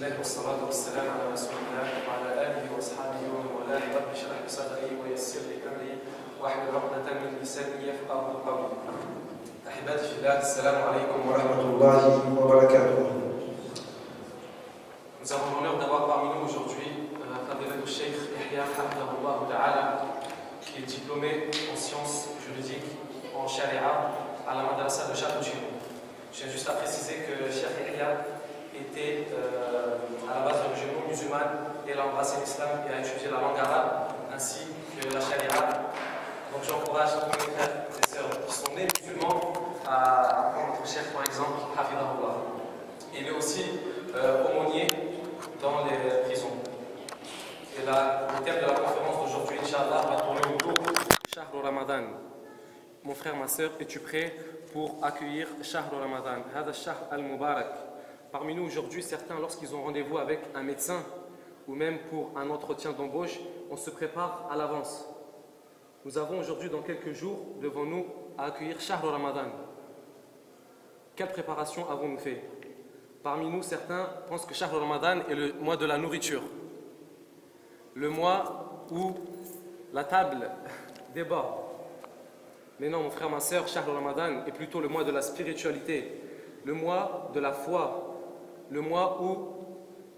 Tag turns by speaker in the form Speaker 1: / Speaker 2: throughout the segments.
Speaker 1: الله والصلاة والسلام على رسول الله وعلى آله وأصحابه ومن والاه رب اشرح لي صدري ويسر لي أمري واحلل عقدة من لساني يفقهوا قولي. أحبتي في الله, السلام عليكم ورحمة الله وبركاته. Nous avons l'honneur d'avoir parmi nous aujourd'hui Fadilatul Cheikh Yahya Hafidahullah Ta'ala, qui est diplômé en sciences juridiques en Sharia à la Madrasa de Château-Chinon. Je tiens juste à préciser que Cheikh Yahya était à la base d'origine musulmane et a embrassé l'islam et a étudié la langue arabe ainsi que la Sharia. Donc j'encourage tous mes frères et sœurs qui sont nés musulmans à apprendre notre Cheikh par exemple, Hafidahullah. Il est aussi aumônier dans les prisons. Et là, le thème de la conférence d'aujourd'hui, Inch'Allah, va tourner autour de Shahr Ramadan. Mon frère, ma sœur, es-tu prêt pour accueillir Shahr Ramadan, Hada Shahr al-Mubarak? Parmi nous aujourd'hui, certains, lorsqu'ils ont rendez-vous avec un médecin ou même pour un entretien d'embauche, on se prépare à l'avance. Nous avons aujourd'hui, dans quelques jours, devant nous à accueillir Shahr Ramadan. Quelle préparation avons-nous fait? Parmi nous, certains pensent que Shahr Ramadan est le mois de la nourriture, le mois où la table déborde. Mais non, mon frère, ma sœur, Shahr Ramadan est plutôt le mois de la spiritualité, le mois de la foi, le mois où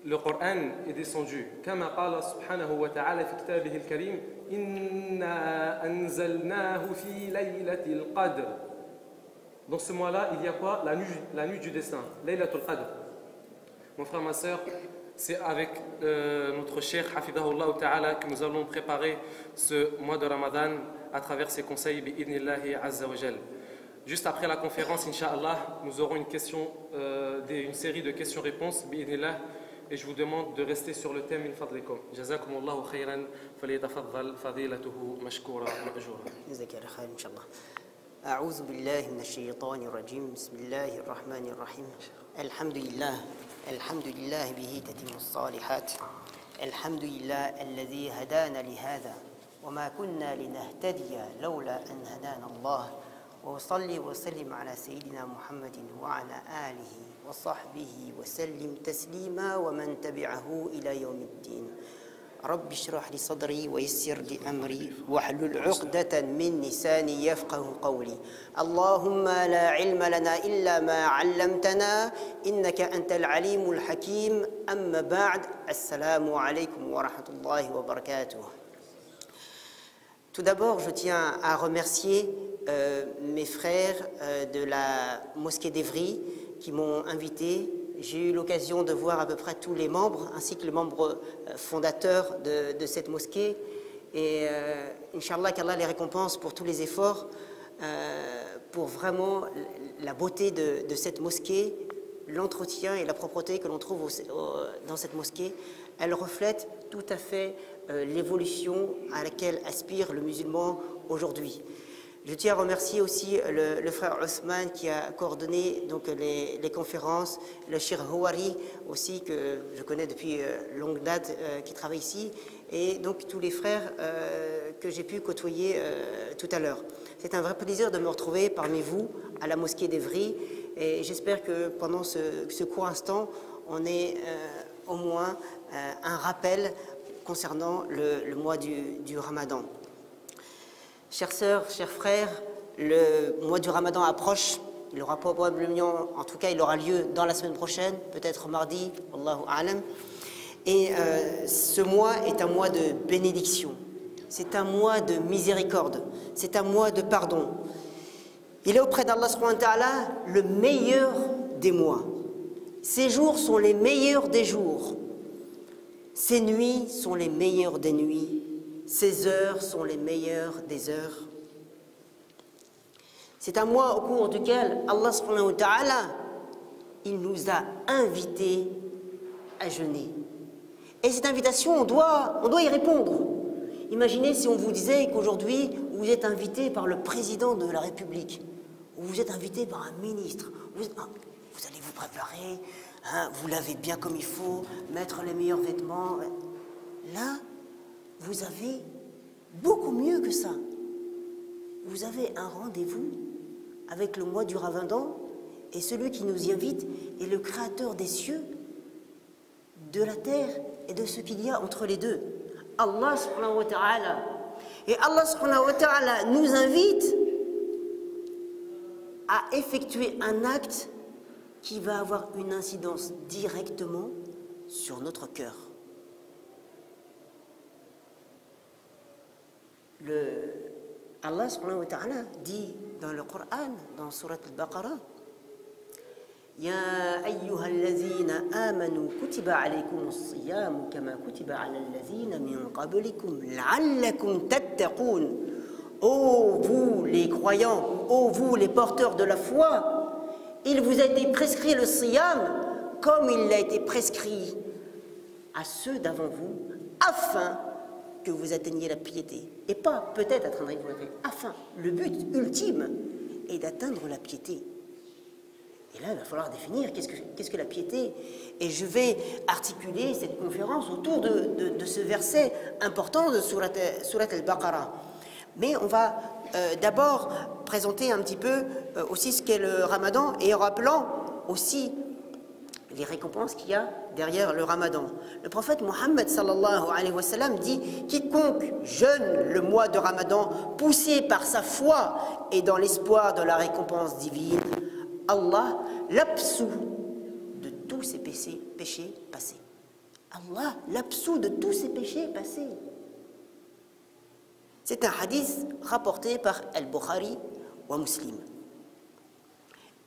Speaker 1: le Coran est descendu. Kama qala subhanahu wa ta'ala fi kitabihi al-karim, inna anzalnahu fi laylatil qadr. Dans ce mois-là, il y a quoi? La nuit du destin, Laylatul Qadr. Mon frère, ma sœur, c'est avec notre Cheikh Hafidahullah Ta'ala que nous allons préparer ce mois de Ramadan à travers ses conseils bi'idnillahi azza wa jal. Juste après la conférence, Inch'Allah, nous aurons une série de questions-réponses bi'idnillah, et je vous demande de rester sur le thème min fadlikum. Jazakumullahu khayran, falyatafaddal fadilatuhu mashkoura ma'joura.
Speaker 2: Jazakallahu khayran, Inch'Allah. أعوذ بالله من الشيطان الرجيم بسم الله الرحمن الرحيم الحمد لله به تتم الصالحات الحمد لله الذي هدانا لهذا وما كنا لنهتدي لولا أن هدانا الله وصلي وسلم على سيدنا محمد وعلى آله وصحبه وسلم تسليما ومن تبعه إلى يوم الدين رب اشرح لي صدري ويسر لي أمري واحلل عقدة من لساني يفقه قولي اللهم لا علم لنا إلا ما علمتنا إنك أنت العليم الحكيم أما بعد السلام عليكم ورحمة الله وبركاته. Tout d'abord, je tiens à remercier mes frères de la mosquée d'Evry qui m'ont invité. J'ai eu l'occasion de voir à peu près tous les membres, ainsi que le membre fondateur de cette mosquée. Et Inch'Allah, qu'Allah les récompense pour tous les efforts, pour vraiment la beauté de cette mosquée, l'entretien et la propreté que l'on trouve dans cette mosquée. Elle reflète tout à fait l'évolution à laquelle aspire le musulman aujourd'hui. Je tiens à remercier aussi le frère Othman qui a coordonné donc, les conférences, le Cheikh Houari aussi que je connais depuis longue date qui travaille ici, et donc tous les frères que j'ai pu côtoyer tout à l'heure. C'est un vrai plaisir de me retrouver parmi vous à la mosquée d'Evry, et j'espère que pendant ce court instant, on ait au moins un rappel concernant le mois du Ramadan. Chères sœurs, chers frères, le mois du Ramadan approche. Il aura probablement, en tout cas, il aura lieu dans la semaine prochaine, peut-être mardi, Allahu a'lam. Et ce mois est un mois de bénédiction. C'est un mois de miséricorde. C'est un mois de pardon. Il est auprès d'Allah subhanahu wa ta'ala le meilleur des mois. Ces jours sont les meilleurs des jours. Ces nuits sont les meilleures des nuits. Ces heures sont les meilleures des heures. C'est un mois au cours duquel Allah subhanahu wa ta'ala, il nous a invités à jeûner. Et cette invitation, on doit y répondre. Imaginez si on vous disait qu'aujourd'hui, vous êtes invité par le président de la République, ou vous êtes invité par un ministre. Vous allez vous préparer, hein, vous lavez bien comme il faut, mettre les meilleurs vêtements. Là, vous avez beaucoup mieux que ça. Vous avez un rendez-vous avec le mois du Ramadan, et celui qui nous y invite est le Créateur des cieux, de la terre et de ce qu'il y a entre les deux. Allah subhanahu wa ta'ala. Et Allah subhanahu wa ta'ala nous invite à effectuer un acte qui va avoir une incidence directement sur notre cœur. Allah subhanahu wa ta'ala dit dans le Coran, dans Surat al-Baqarah, يا أيها الذين آمنوا كتب عليكم الصيام كما كتب على الذين من قبلكم لعلكم تتقون. Ô vous les croyants, ô vous les porteurs de la foi, il vous a été prescrit le siyam comme il a été prescrit à ceux d'avant vous, afin que vous atteigniez la piété. Et pas peut-être atteindrez-vous la piété, afin. Le but ultime est d'atteindre la piété. Et là, il va falloir définir qu'est-ce que la piété. Et je vais articuler cette conférence autour de ce verset important de Surat al-Baqarah. Mais on va d'abord présenter un petit peu aussi ce qu'est le Ramadan, et en rappelant aussi les récompenses qu'il y a derrière le Ramadan. Le prophète Mohammed sallallahu alayhi wa sallam dit « Quiconque jeûne le mois de Ramadan, poussé par sa foi et dans l'espoir de la récompense divine, Allah l'absout de tous ses péchés passés. » Allah l'absout de tous ses péchés passés. C'est un hadith rapporté par Al-Bukhari ou Muslim.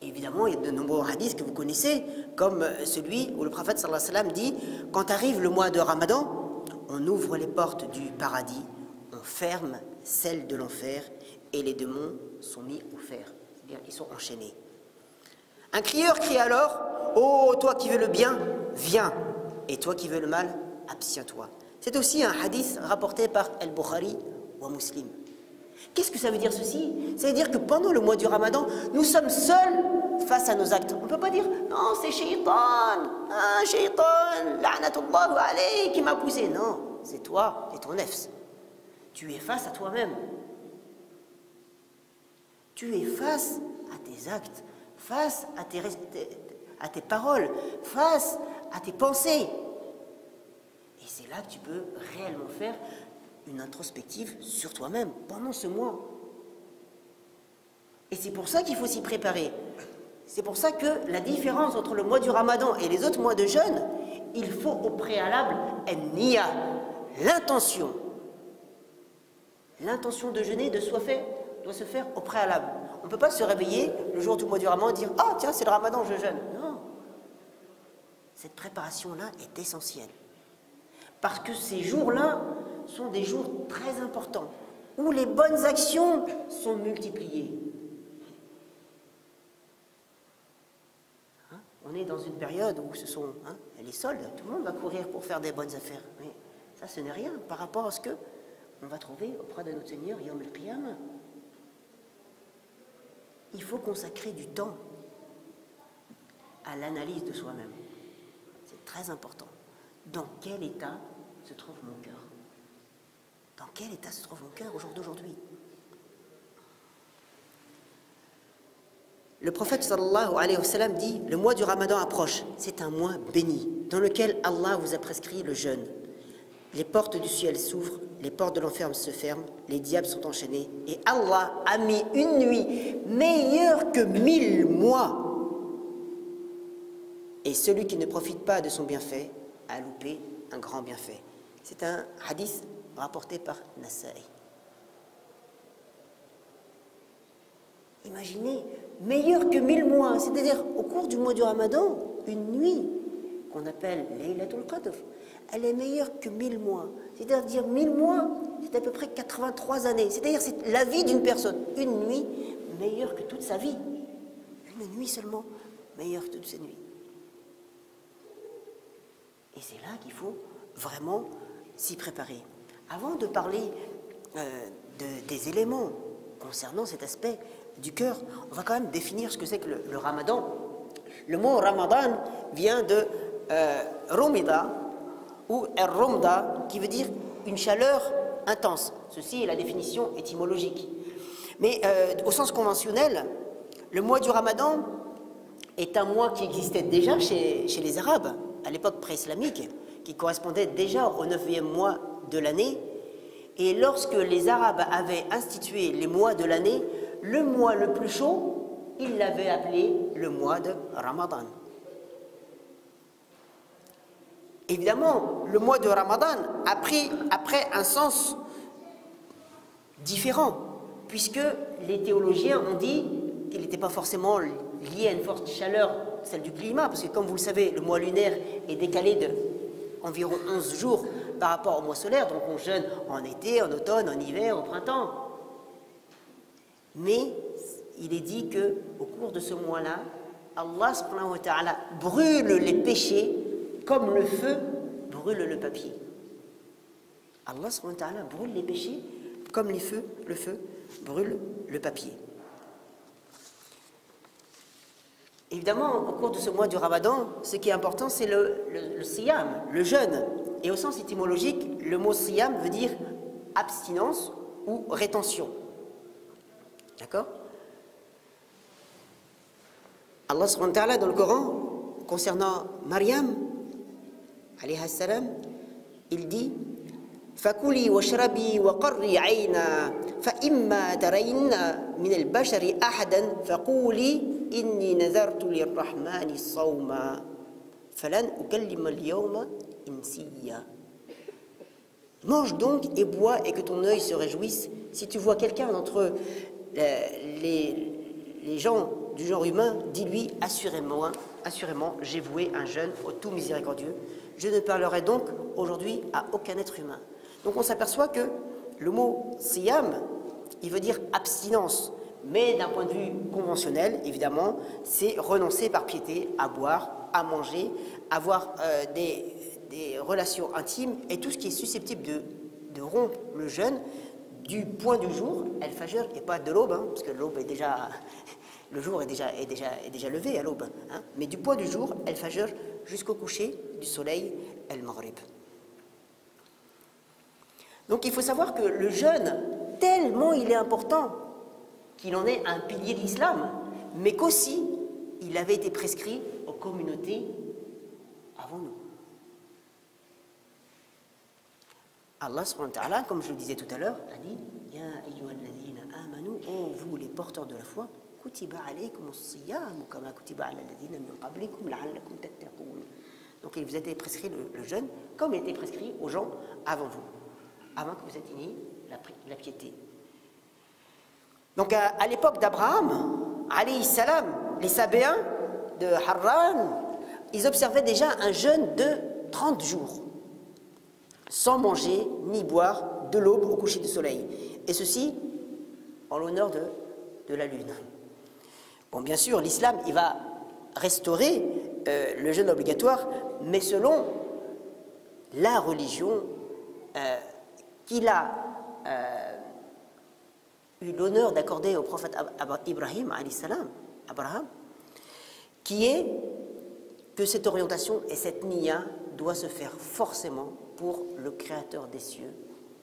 Speaker 2: Évidemment, il y a de nombreux hadiths que vous connaissez, comme celui où le prophète sallallahu alayhi wa sallam dit « Quand arrive le mois de Ramadan, on ouvre les portes du paradis, on ferme celles de l'enfer, et les démons sont mis au fer. » C'est-à-dire, ils sont enchaînés. Un crieur crie alors « Oh, toi qui veux le bien, viens, et toi qui veux le mal, abstiens-toi. » C'est aussi un hadith rapporté par Al-Bukhari ou Muslim. Qu'est-ce que ça veut dire ceci? Ça veut dire que pendant le mois du Ramadan, nous sommes seuls face à nos actes. On ne peut pas dire « Non, c'est Shaitan, la'natullahu alayhi qui m'a poussé. » Non, c'est toi et ton nefs. Tu es face à toi-même. Tu es face à tes actes, face à tes paroles, face à tes pensées. Et c'est là que tu peux réellement faire une introspective sur toi-même pendant ce mois. Et c'est pour ça qu'il faut s'y préparer. C'est pour ça que la différence entre le mois du Ramadan et les autres mois de jeûne, il faut au préalable an-niyya, l'intention. L'intention de jeûner doit se faire au préalable. On ne peut pas se réveiller le jour du mois du Ramadan et dire « Ah tiens, c'est le Ramadan, je jeûne. » Non. Cette préparation-là est essentielle. Parce que ces jours-là sont des jours très importants, où les bonnes actions sont multipliées. Hein? On est dans une période où ce sont les soldes, tout le monde va courir pour faire des bonnes affaires. Mais ça, ce n'est rien par rapport à ce qu'on va trouver auprès de notre Seigneur, Yawm al-Qiyamah. Il faut consacrer du temps à l'analyse de soi-même. C'est très important. Dans quel état se trouve mon cœur? Dans quel état se trouve mon cœur au jour d'aujourd'hui? Le prophète sallallahu alayhi wa sallam dit « Le mois du Ramadan approche. C'est un mois béni, dans lequel Allah vous a prescrit le jeûne. Les portes du ciel s'ouvrent, les portes de l'enfer se ferment, les diables sont enchaînés, et Allah a mis une nuit meilleure que 1000 mois. Et celui qui ne profite pas de son bienfait a loupé un grand bienfait. » C'est un hadith rapporté par Nasa'i. Imaginez, meilleur que 1000 mois, c'est-à-dire au cours du mois du Ramadan, une nuit qu'on appelle Laylatul Qadr, elle est meilleure que 1000 mois. C'est-à-dire 1000 mois, c'est à peu près 83 années. C'est-à-dire c'est la vie d'une personne. Une nuit meilleure que toute sa vie. Une nuit seulement meilleure que toutes ses nuits. Et c'est là qu'il faut vraiment s'y préparer. Avant de parler des éléments concernant cet aspect du cœur, on va quand même définir ce que c'est que le Ramadan. Le mot Ramadan vient de Rumida ou Rumda, qui veut dire une chaleur intense. Ceci est la définition étymologique. Mais au sens conventionnel, le mois du Ramadan est un mois qui existait déjà chez les Arabes. à l'époque pré-islamique, qui correspondait déjà au 9e mois de l'année. Et lorsque les Arabes avaient institué les mois de l'année, le mois le plus chaud, ils l'avaient appelé le mois de Ramadan. Évidemment, le mois de Ramadan a pris après un sens différent, puisque les théologiens ont dit qu'il n'était pas forcément lié à une forte chaleur, celle du climat, parce que comme vous le savez, le mois lunaire est décalé de environ 11 jours par rapport au mois solaire, donc on jeûne en été, en automne, en hiver, au printemps. Mais il est dit qu'au cours de ce mois-là, Allah subhanahu wa ta'ala brûle les péchés comme le feu brûle le papier. Allah subhanahu wa ta'ala brûle les péchés comme le feu brûle le papier. Évidemment, au cours de ce mois du Ramadan, ce qui est important, c'est le siyam, le jeûne. Et au sens étymologique, le mot siyam veut dire abstinence ou rétention. D'accord? Allah subhanahu wa ta'ala dans le Coran, concernant Maryam, alayha salam, il dit فَكُلِي وَاشْرَبِي وَقَرِّي عَيْنًا فَإِمَّا تَرَيْنَ مِنَ الْبَشَرِ أَحَدًا فَقُولِي إِنِّي نَذَرْتُ لِلرَّحْمَنِ صَوْمًا فَلَنْ أُكَلِّمَ الْيَوْمَ إِنْسِيًّا. Mange donc et bois et que ton œil se réjouisse. Si tu vois quelqu'un d'entre les gens du genre humain, dis-lui assurément, j'ai voué un jeûne au tout miséricordieux. Je ne parlerai donc aujourd'hui à aucun être humain. Donc on s'aperçoit que le mot siyam, il veut dire abstinence, mais d'un point de vue conventionnel, évidemment, c'est renoncer par piété à boire, à manger, avoir des relations intimes et tout ce qui est susceptible de rompre le jeûne du point du jour, al-fajr, et pas de l'aube, hein, parce que l'aube est déjà, le jour est déjà levé à l'aube, hein, mais du point du jour, al-fajr, jusqu'au coucher du soleil, al-maghrib. Donc il faut savoir que le jeûne, tellement il est important qu'il en est un pilier de l'islam, mais qu'aussi il avait été prescrit aux communautés avant nous. Allah subhanahu wa ta'ala, comme je le disais tout à l'heure, a dit Ya ayyuhalladhina amanu, ô vous les porteurs de la foi, kutiba alaykum as-siyam kama kutiba ala alladhina min qablikum la'allakum tattaqun. Donc il vous a été prescrit le jeûne comme il était prescrit aux gens avant vous, avant que vous atteigniez la piété. Donc à l'époque d'Abraham, alayhi salam, les Sabéens de Harran, ils observaient déjà un jeûne de 30 jours, sans manger ni boire de l'aube au coucher du soleil. Et ceci en l'honneur de la lune. Bon, bien sûr, l'islam, il va restaurer le jeûne obligatoire, mais selon la religion qu'il a eu l'honneur d'accorder au prophète Ibrahim, alayhi salam, Abraham, qui est que cette orientation et cette niya doit se faire forcément pour le créateur des cieux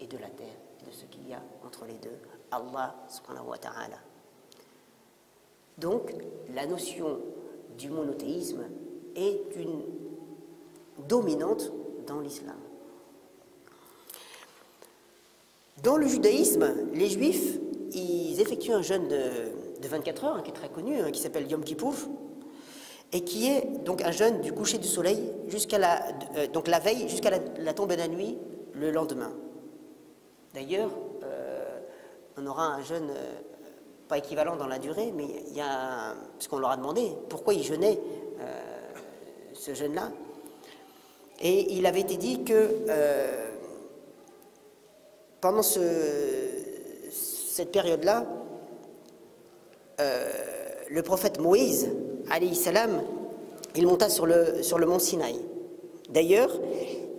Speaker 2: et de la terre, et de ce qu'il y a entre les deux, Allah subhanahu wa ta'ala. Donc, la notion du monothéisme est une dominante dans l'islam. Dans le judaïsme, les juifs, ils effectuent un jeûne de 24 heures, qui est très connu, qui s'appelle Yom Kippour, et qui est donc un jeûne du coucher du soleil jusqu'à la veille, jusqu'à la tombée de la nuit, le lendemain. D'ailleurs, on aura un jeûne pas équivalent dans la durée, mais il y a, parce qu'on leur a demandé pourquoi ils jeûnaient ce jeûne-là, et il avait été dit que pendant cette période-là, le prophète Moïse, alayhi salam, il monta sur le mont Sinaï. D'ailleurs,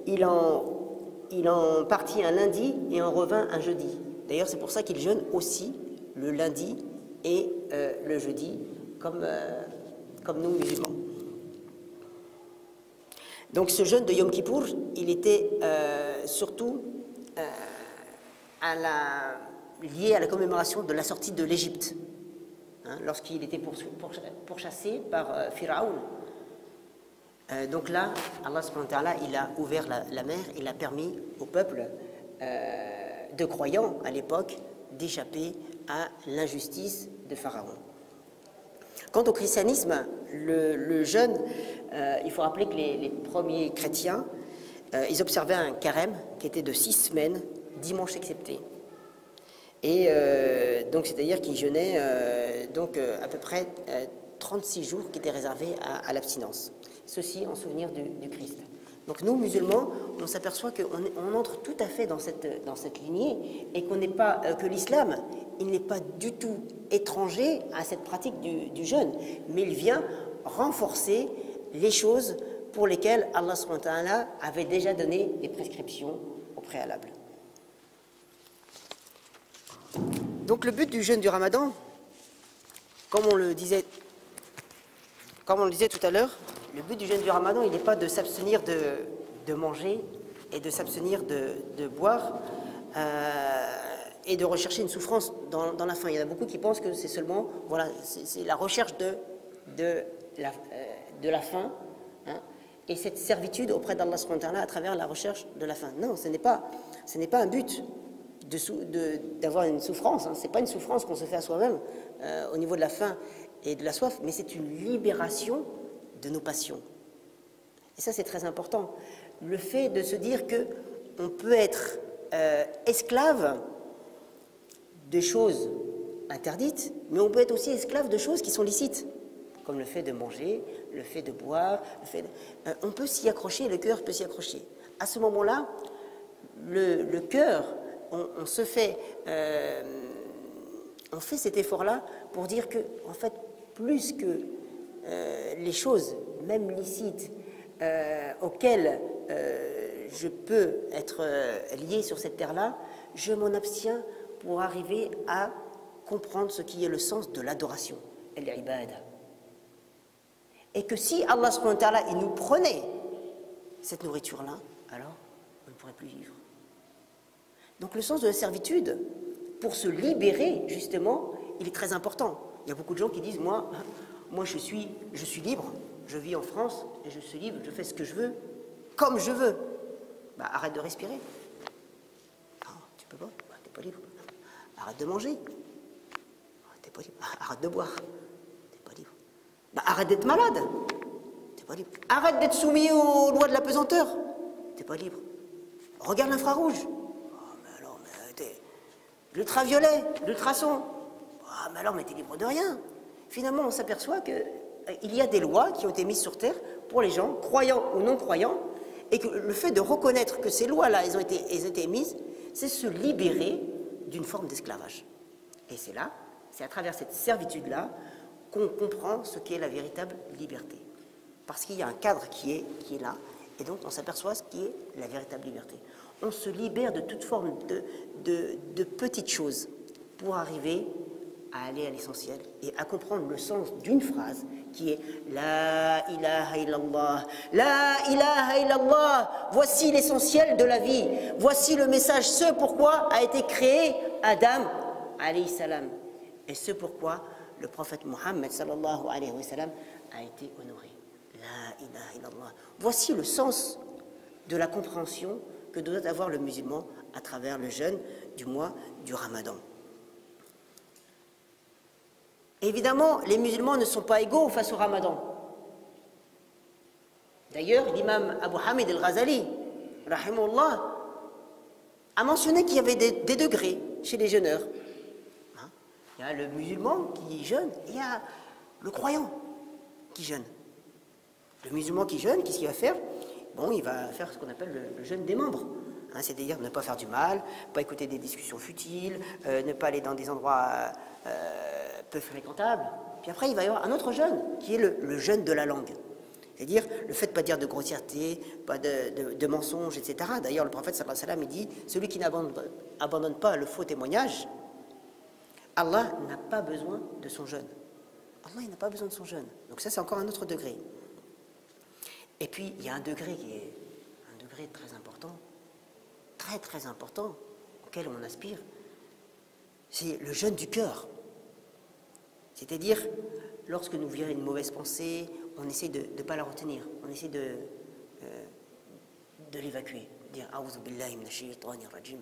Speaker 2: il en partit un lundi et en revint un jeudi. D'ailleurs, c'est pour ça qu'il jeûne aussi le lundi et le jeudi, comme nous musulmans. Donc ce jeûne de Yom Kippour, il était surtout lié à la commémoration de la sortie de l'Égypte. Lorsqu'il était pourchassé par Pharaon. Donc là, Allah subhanahu wa ta'ala, il a ouvert la mer, il a permis au peuple de croyants à l'époque d'échapper à l'injustice de Pharaon. Quant au christianisme, le jeûne, il faut rappeler que les premiers chrétiens, ils observaient un carême qui était de 6 semaines, dimanche excepté. Et donc, c'est-à-dire qu'ils jeûnaient à peu près 36 jours qui étaient réservés à l'abstinence. Ceci en souvenir du Christ. Donc nous, musulmans, on s'aperçoit qu'on entre tout à fait dans cette lignée et qu'on n'est pas, que l'islam, il n'est pas du tout étranger à cette pratique du jeûne, mais il vient renforcer les choses pour lesquelles Allah subhanahu wa ta'ala avait déjà donné des prescriptions au préalable. Donc le but du jeûne du Ramadan, comme on le disait tout à l'heure, le but du jeûne du Ramadan, il n'est pas de s'abstenir de manger et de s'abstenir de boire et de rechercher une souffrance dans la faim. Il y en a beaucoup qui pensent que c'est seulement, voilà, c'est la recherche de la faim, hein, et cette servitude auprès d'Allah subhanahu wa ta'ala à travers la recherche de la faim. Non, ce n'est pas un but d'avoir une souffrance, hein. Ce n'est pas une souffrance qu'on se fait à soi-même au niveau de la faim et de la soif, mais c'est une libération de nos passions. Et ça, c'est très important. Le fait de se dire qu'on peut être esclave de choses interdites, mais on peut être aussi esclave de choses qui sont licites, comme le fait de manger, le fait de boire, on peut s'y accrocher, le cœur peut s'y accrocher. À ce moment-là, le cœur, on fait cet effort-là pour dire que, en fait, plus que les choses, même licites, auxquelles je peux être lié sur cette terre-là, je m'en abstiens pour arriver à comprendre ce qui est le sens de l'adoration, l'ibada. Et que si Allah subhanahu wa ta'ala, il nous prenait cette nourriture-là, alors on ne pourrait plus vivre. Donc le sens de la servitude, pour se libérer, justement, il est très important. Il y a beaucoup de gens qui disent, moi je suis libre, je vis en France, et je suis libre, je fais ce que je veux, comme je veux. Bah, arrête de respirer. Non, tu peux pas, bah, t'es pas libre. Arrête de manger. T'es pas libre. Arrête de boire. T'es pas libre. Bah, arrête d'être malade. T'es pas libre. Arrête d'être soumis aux lois de la pesanteur. T'es pas libre. Regarde l'infrarouge. Oh, mais alors, t'es l'ultraviolet, l'ultrason. Oh, mais alors, mais t'es libre de rien. Finalement, on s'aperçoit qu'il y a des lois qui ont été mises sur terre pour les gens, croyants ou non croyants, et que le fait de reconnaître que ces lois-là, elles ont été émises, c'est se libérer d'une forme d'esclavage. Et c'est à travers cette servitude-là qu'on comprend ce qu'est la véritable liberté. Parce qu'il y a un cadre qui est là, et donc on s'aperçoit ce qui est la véritable liberté. On se libère de toute forme de petites choses pour arriver à aller à l'essentiel et à comprendre le sens d'une phrase qui est La ilaha illallah, la ilaha illallah, voici l'essentiel de la vie, voici le message, ce pourquoi a été créé Adam alayhi salam, et ce pourquoi le prophète Mohammed sallallahu alayhi wa sallam a été honoré. La ilaha illallah, voici le sens de la compréhension que doit avoir le musulman à travers le jeûne du mois du Ramadan. Évidemment, les musulmans ne sont pas égaux face au Ramadan. D'ailleurs, l'imam Abu Hamid al-Ghazali, rahimahullah, a mentionné qu'il y avait des degrés chez les jeûneurs. Hein? Il y a le musulman qui jeûne, et il y a le croyant qui jeûne. Le musulman qui jeûne, qu'est-ce qu'il va faire? Bon, il va faire ce qu'on appelle le jeûne des membres. Hein, c'est-à-dire ne pas faire du mal, pas écouter des discussions futiles, ne pas aller dans des endroits peu fréquentables. Puis après, il va y avoir un autre jeûne, qui est le jeûne de la langue. C'est-à-dire le fait de ne pas dire de grossièreté, pas de mensonges, etc. D'ailleurs, le prophète sallallahu alayhi wa sallam, il dit, celui qui n'abandonne pas le faux témoignage, Allah n'a pas besoin de son jeûne. Allah, il n'a pas besoin de son jeûne. Donc ça, c'est encore un autre degré. Et puis, il y a un degré qui est un degré très important, très important, auquel on aspire, c'est le jeûne du cœur. C'est-à-dire, lorsque nous vient une mauvaise pensée, on essaie de ne pas la retenir, on essaie de l'évacuer, dire « A'udhu billahi minash shaytanir rajim ».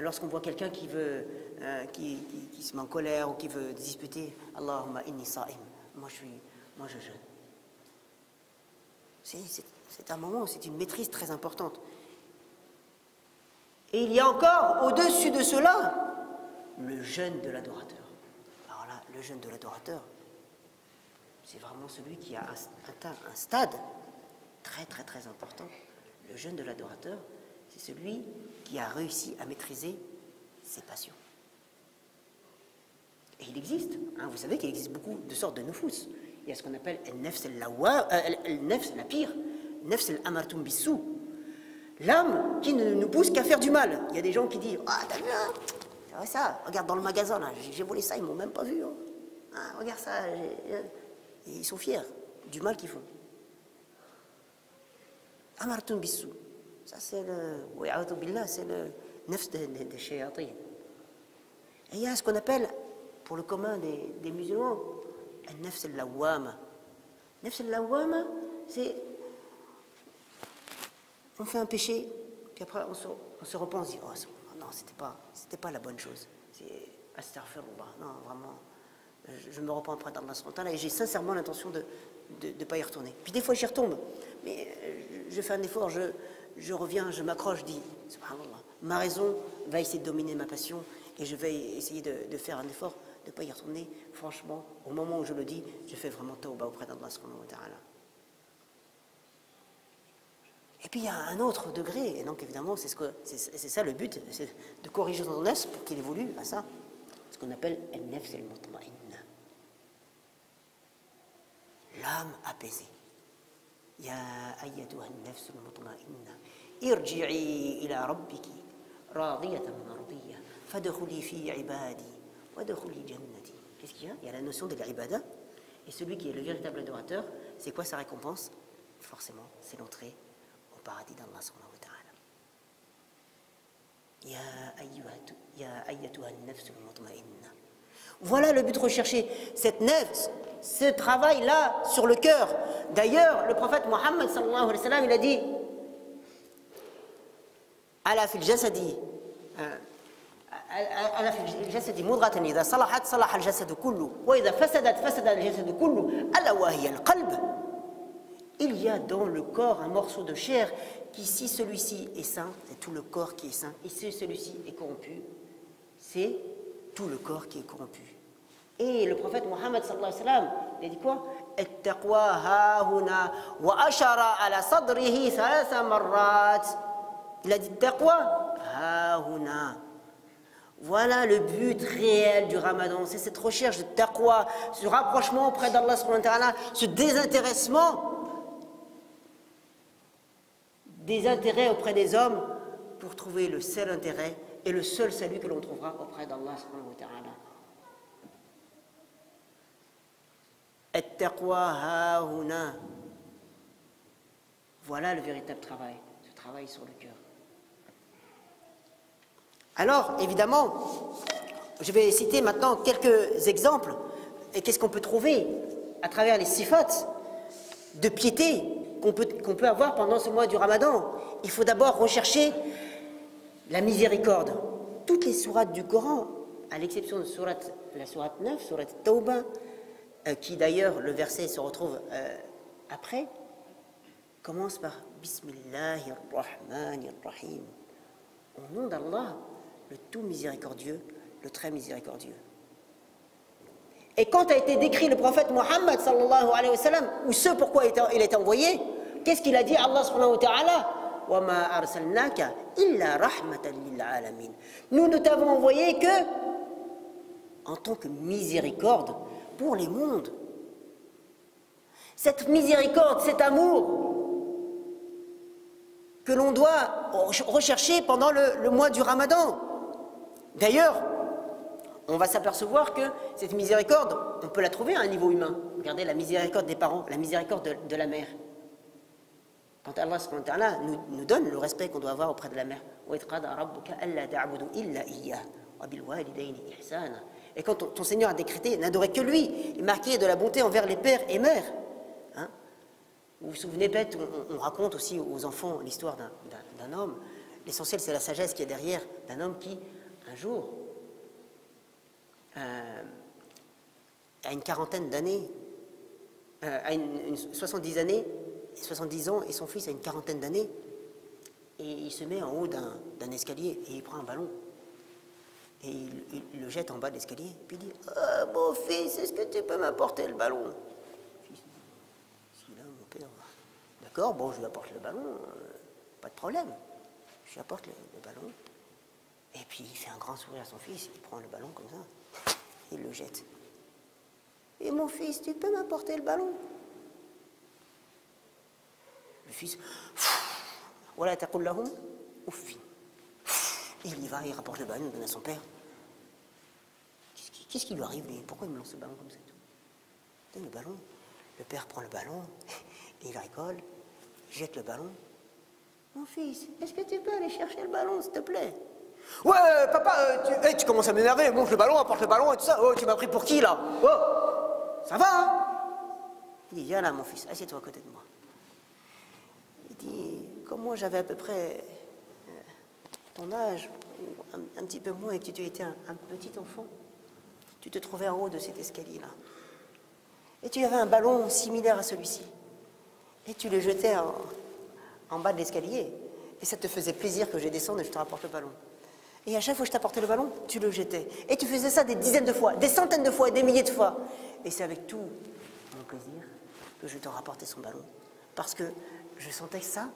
Speaker 2: Lorsqu'on voit quelqu'un qui veut, qui se met en colère ou qui veut disputer, « Allahumma inni sa'im », moi je jeûne. C'est un moment, c'est une maîtrise très importante. Et il y a encore, au-dessus de cela, le jeûne de l'adorateur. Alors là, le jeûne de l'adorateur, c'est vraiment celui qui a atteint un stade très très très important. Le jeûne de l'adorateur, c'est celui qui a réussi à maîtriser ses passions. Et il existe, hein, vous savez qu'il existe beaucoup de sortes de nufus. Il y a ce qu'on appelle al-nafs la pire, nafs al-amartum bissou, l'âme qui ne nous pousse qu'à faire du mal. Il y a des gens qui disent « Ah, t'as vu, hein, c'est vrai ça, regarde dans le magasin, là, j'ai volé ça, ils m'ont même pas vu. Hein. Ah, regarde ça. Et ils sont fiers du mal qu'ils font. Amartum bissou. Ça, c'est le nafs des shayatin. Et il y a ce qu'on appelle, pour le commun des musulmans, al-nafs al-lawwama. Nafs al-lawwama, c'est on fait un péché, puis après on se repense, on dit oh non, c'était pas la bonne chose. C'est astaghfirullah. Non, vraiment, je me repens auprès d'Allah et j'ai sincèrement l'intention de ne pas y retourner. Puis des fois j'y retombe, mais je fais un effort, je reviens, je m'accroche, je dis subhanallah, ma raison va essayer de dominer ma passion et je vais essayer de faire un effort, de ne pas y retourner. Franchement, au moment où je le dis, je fais vraiment tawbah auprès d'Allah subhanahu wa ta'ala. Et puis il y a un autre degré, et donc évidemment c'est ça le but, c'est de corriger son nafs pour qu'il évolue à ça, ce qu'on appelle al-nafs al-mutma'inna, l'âme apaisée. Ya ayyatuha an-nafs al-mutma'inna irji'i ila rabbiki radiyatan mardiyya fadkhuli fi ibadi wadkhuli jannati. Qu'est-ce qu'il y a? Il y a la notion de l'ibada, et celui qui est le véritable adorateur, c'est quoi sa récompense? Forcément, c'est l'entrée paradis d'Allah subhanahu wa ta'ala. Ya ayyatuha an-nafs al-mutma'inna. Voilà le but recherché, cette nafs, ce travail-là sur le cœur. D'ailleurs, le prophète Mohammed sallallahu alayhi wa sallam, il a dit ala fil jasadi ala fil jasadi mudratan idha salahat salaha al-jasadu kullu wa idha fasadat fasada al-jasadu kullu ala wa hiya al-qalb. Il y a dans le corps un morceau de chair qui, si celui-ci est sain, c'est tout le corps qui est sain, et si celui-ci est corrompu, c'est tout le corps qui est corrompu. Et le prophète Mohammed sallallahu alayhi wa sallam, il a dit quoi? At-taqwa hahuna wa ashara ala sadrihi thalatha marrat. Il a dit taqwa hahuna. Voilà le but réel du Ramadan, c'est cette recherche de taqwa, ce rapprochement auprès d'Allah subhanahu wa ta'ala, ce désintéressement des intérêts auprès des hommes pour trouver le seul intérêt et le seul salut que l'on trouvera auprès d'Allah subhanahu wa ta'ala. At-taqwa hahuna. Voilà le véritable travail, ce travail sur le cœur. Alors, évidemment, je vais citer maintenant quelques exemples et qu'est-ce qu'on peut trouver à travers les sifat de piété qu'on peut avoir pendant ce mois du Ramadan. Il faut d'abord rechercher la miséricorde. Toutes les sourates du Coran, à l'exception de la sourate 9, sourate Tawbah, qui d'ailleurs le verset se retrouve après, commence par Bismillahir Rahmanir Rahim. Au nom d'Allah, le tout miséricordieux, le très miséricordieux. Et quand a été décrit le prophète Mohammed sallallahu alayhi wa sallam, ou ce pourquoi il est envoyé, qu'est-ce qu'il a dit Allah subhanahu wa ta'ala? Wa ma arsalnaka illa rahmatan lil alamin. Nous ne t'avons envoyé que en tant que miséricorde pour les mondes. Cette miséricorde, cet amour que l'on doit rechercher pendant le mois du Ramadan. D'ailleurs, on va s'apercevoir que cette miséricorde, on peut la trouver à un niveau humain. Regardez la miséricorde des parents, la miséricorde de la mère. Quand Allah subhanahu wa ta'ala nous donne le respect qu'on doit avoir auprès de la mère. Et quand ton Seigneur a décrété, n'adorer que lui, et marquer de la bonté envers les pères et mères. Hein? Vous vous souvenez bête, on raconte aussi aux enfants l'histoire d'un homme. L'essentiel, c'est la sagesse qui est derrière, d'un homme qui, un jour, à une quarantaine d'années, à une 70 années, 70 ans, et son fils a une quarantaine d'années, et il se met en haut d'un escalier, et il prend un ballon, et il le jette en bas de l'escalier, puis il dit « Ah, mon fils, est-ce que tu peux m'apporter le ballon ?» Le fils dit « Si là, mon père, d'accord, bon, je lui apporte le ballon, pas de problème. » Je lui apporte le ballon, et puis il fait un grand sourire à son fils, il prend le ballon comme ça, il le jette. Et mon fils, tu peux m'apporter le ballon? Le fils, voilà, taqul lahum, ouffi. Il y va, il rapporte le ballon, il donne à son père. Qu'est-ce qui lui arrive, lui? Pourquoi il me lance le ballon comme ça? Il donne le ballon, le père prend le ballon, et il rigole, il jette le ballon. Mon fils, est-ce que tu peux aller chercher le ballon, s'il te plaît? Ouais, papa, tu commences à m'énerver, monte le ballon, apporte le ballon et tout ça. Oh, tu m'as pris pour qui, là? Oh, ça va, hein? Il dit, viens là, mon fils, assieds-toi à côté de moi. Il dit, comme moi, j'avais à peu près ton âge, un petit peu moins, et que tu étais un petit enfant, tu te trouvais en haut de cet escalier-là. Et tu avais un ballon similaire à celui-ci. Et tu le jetais en bas de l'escalier, et ça te faisait plaisir que je descende et je te rapporte le ballon. Et à chaque fois que je t'apportais le ballon, tu le jetais. Et tu faisais ça des dizaines de fois, des centaines de fois, des milliers de fois. Et c'est avec tout mon plaisir que je te rapportais son ballon. Parce que je sentais que ça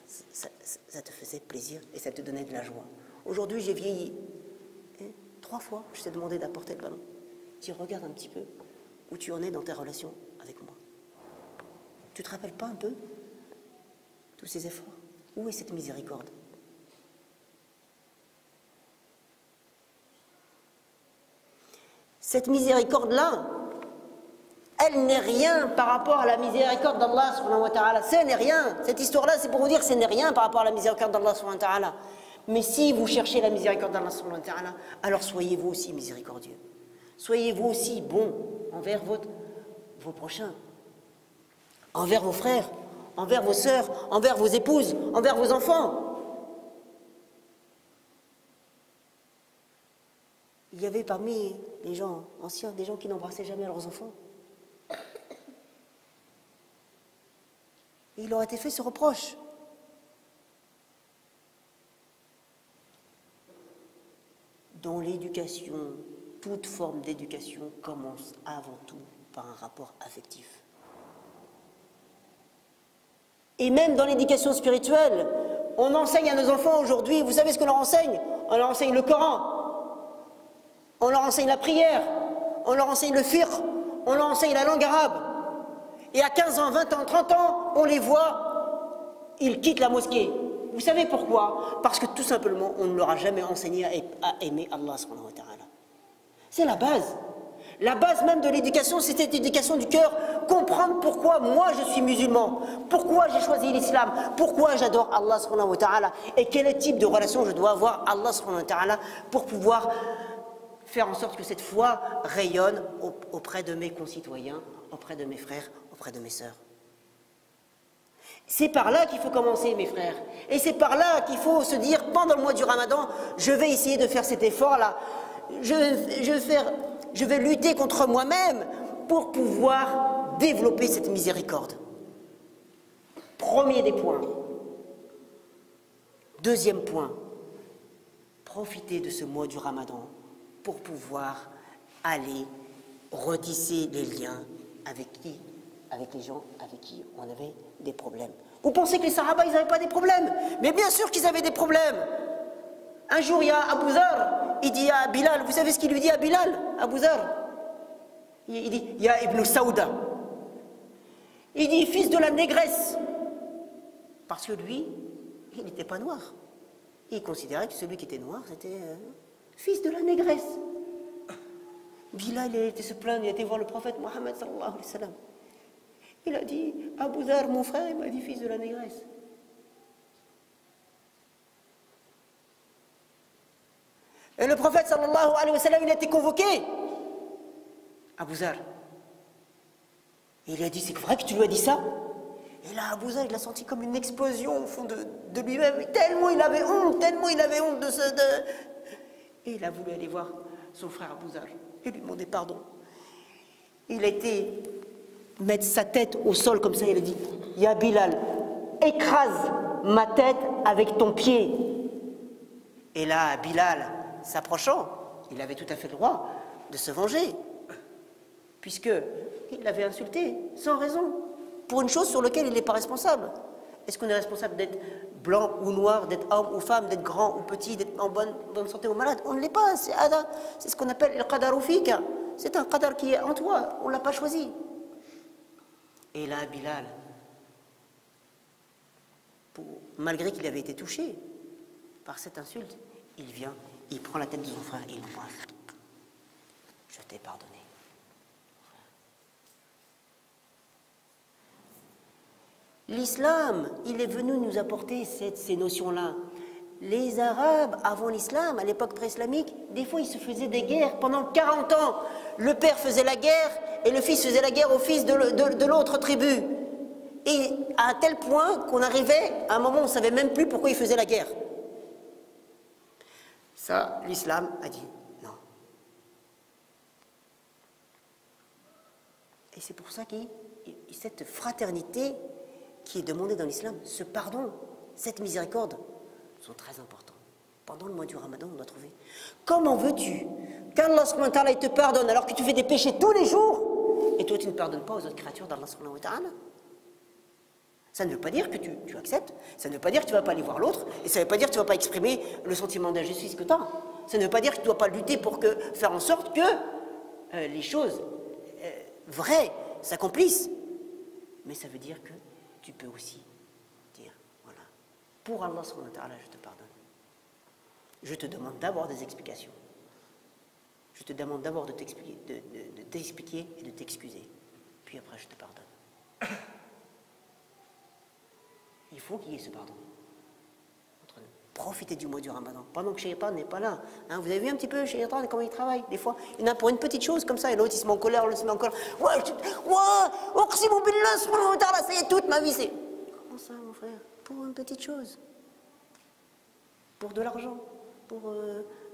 Speaker 2: te faisait plaisir et ça te donnait de la joie. Aujourd'hui, j'ai vieilli. Et 3 fois, je t'ai demandé d'apporter le ballon. Tu regardes un petit peu où tu en es dans tes relations avec moi. Tu te rappelles pas un peu tous ces efforts? Où est cette miséricorde? Cette miséricorde-là, elle n'est rien par rapport à la miséricorde d'Allah subhanahu wa ta'ala. Ce n'est rien. Cette histoire-là, c'est pour vous dire que ce n'est rien par rapport à la miséricorde d'Allah subhanahu wa ta'ala. Mais si vous cherchez la miséricorde d'Allah subhanahu wa ta'ala, alors soyez vous aussi miséricordieux. Soyez vous aussi bon envers vos prochains, envers vos frères, envers vos sœurs, envers vos épouses, envers vos enfants. Il y avait parmi les gens anciens des gens qui n'embrassaient jamais leurs enfants. Et il leur a été fait ce reproche. Dans l'éducation, toute forme d'éducation commence avant tout par un rapport affectif. Et même dans l'éducation spirituelle, on enseigne à nos enfants aujourd'hui, vous savez ce qu'on leur enseigne? On leur enseigne le Coran, on leur enseigne la prière, on leur enseigne le fiqh, on leur enseigne la langue arabe. Et à 15 ans, 20 ans, 30 ans, on les voit, ils quittent la mosquée. Vous savez pourquoi? Parce que tout simplement, on ne leur a jamais enseigné à aimer Allah subhanahu wa ta'ala. C'est la base. La base même de l'éducation, c'est cette éducation du cœur. Comprendre pourquoi moi je suis musulman, pourquoi j'ai choisi l'islam, pourquoi j'adore Allah subhanahu wa ta'ala et quel type de relation je dois avoir à Allah subhanahu wa ta'ala pour pouvoir faire en sorte que cette foi rayonne auprès de mes concitoyens, auprès de mes frères, auprès de mes sœurs. C'est par là qu'il faut commencer, mes frères. Et c'est par là qu'il faut se dire, pendant le mois du Ramadan, je vais essayer de faire cet effort-là. Je vais lutter contre moi-même pour pouvoir développer cette miséricorde. Premier des points. Deuxième point, profiter de ce mois du Ramadan pour pouvoir aller retisser les liens avec qui? Avec les gens avec qui on avait des problèmes. Vous pensez que les Sahaba, ils n'avaient pas des problèmes? Mais bien sûr qu'ils avaient des problèmes. Un jour, il y a Abu Zar, il dit à Bilal, vous savez ce qu'il lui dit à Bilal, Abu Zar? Il dit, il y a Ibn Saouda. Il dit, fils de la négresse. Parce que lui, il n'était pas noir. Il considérait que celui qui était noir, c'était fils de la négresse. Bilal, il a été se plaindre, il a été voir le prophète Mohammed sallallahu alayhi wa sallam. Il a dit, Abu Zar, mon frère, il m'a dit fils de la négresse. Et le prophète sallallahu alayhi wa sallam, il a été convoqué. Abu Zar. Et il lui a dit, c'est vrai que tu lui as dit ça? Et là, Abu Zar, il a senti comme une explosion au fond de lui-même, tellement il avait honte de ce... Et il a voulu aller voir son frère Abu Zar et lui demander pardon. Il a été mettre sa tête au sol comme ça, il a dit, Ya Bilal, écrase ma tête avec ton pied. Et là, Bilal, s'approchant, il avait tout à fait le droit de se venger, puisqu'il l'avait insulté, sans raison, pour une chose sur laquelle il n'est pas responsable. Est-ce qu'on est responsable d'être blanc ou noir, d'être homme ou femme, d'être grand ou petit, d'être en bonne santé ou malade? On ne l'est pas, c'est ce qu'on appelle le qadar fika. C'est un qadar qui est en toi, on ne l'a pas choisi. Et là, Bilal, malgré qu'il avait été touché par cette insulte, il vient, il prend la tête de son frère et il l'embrasse. Je t'ai pardonné. L'islam, il est venu nous apporter ces notions-là. Les Arabes, avant l'islam, à l'époque pré-islamique, des fois ils se faisaient des guerres pendant 40 ans. Le père faisait la guerre et le fils faisait la guerre au fils de l'autre tribu. Et à tel point qu'on arrivait à un moment où on ne savait même plus pourquoi ils faisaient la guerre. Ça, l'islam a dit non. Et c'est pour ça que cette fraternité qui est demandée dans l'islam, ce pardon, cette miséricorde, sont très importants. Pendant le mois du Ramadan, on doit trouver. Comment veux-tu qu'Allah subhanahu wa ta'ala te pardonne alors que tu fais des péchés tous les jours et toi tu ne pardonnes pas aux autres créatures d'Allah subhanahu wa ta'ala? Ça ne veut pas dire que tu acceptes, ça ne veut pas dire que tu ne vas pas aller voir l'autre, et ça ne veut pas dire que tu ne vas pas exprimer le sentiment d'injustice que tu as. Ça ne veut pas dire que tu ne dois pas lutter pour faire en sorte que les choses vraies s'accomplissent. Mais ça veut dire que tu peux aussi dire, voilà, pour Allah subhanahu wa ta'ala, je te pardonne. Je te demande d'abord des explications. Je te demande d'abord de t'expliquer et de t'excuser. Puis après, je te pardonne. Il faut qu'il y ait ce pardon entre nous. Profitez du mois du Ramadan, pendant que Shaitan n'est pas là. Hein, vous avez vu un petit peu Shaitan, comment il travaille? Des fois, il y en a pour une petite chose comme ça, et l'autre il se met en colère, l'autre se met en colère. Ça y est, toute ma vie, c'est... Comment ça, mon frère? Pour une petite chose. Pour de l'argent, pour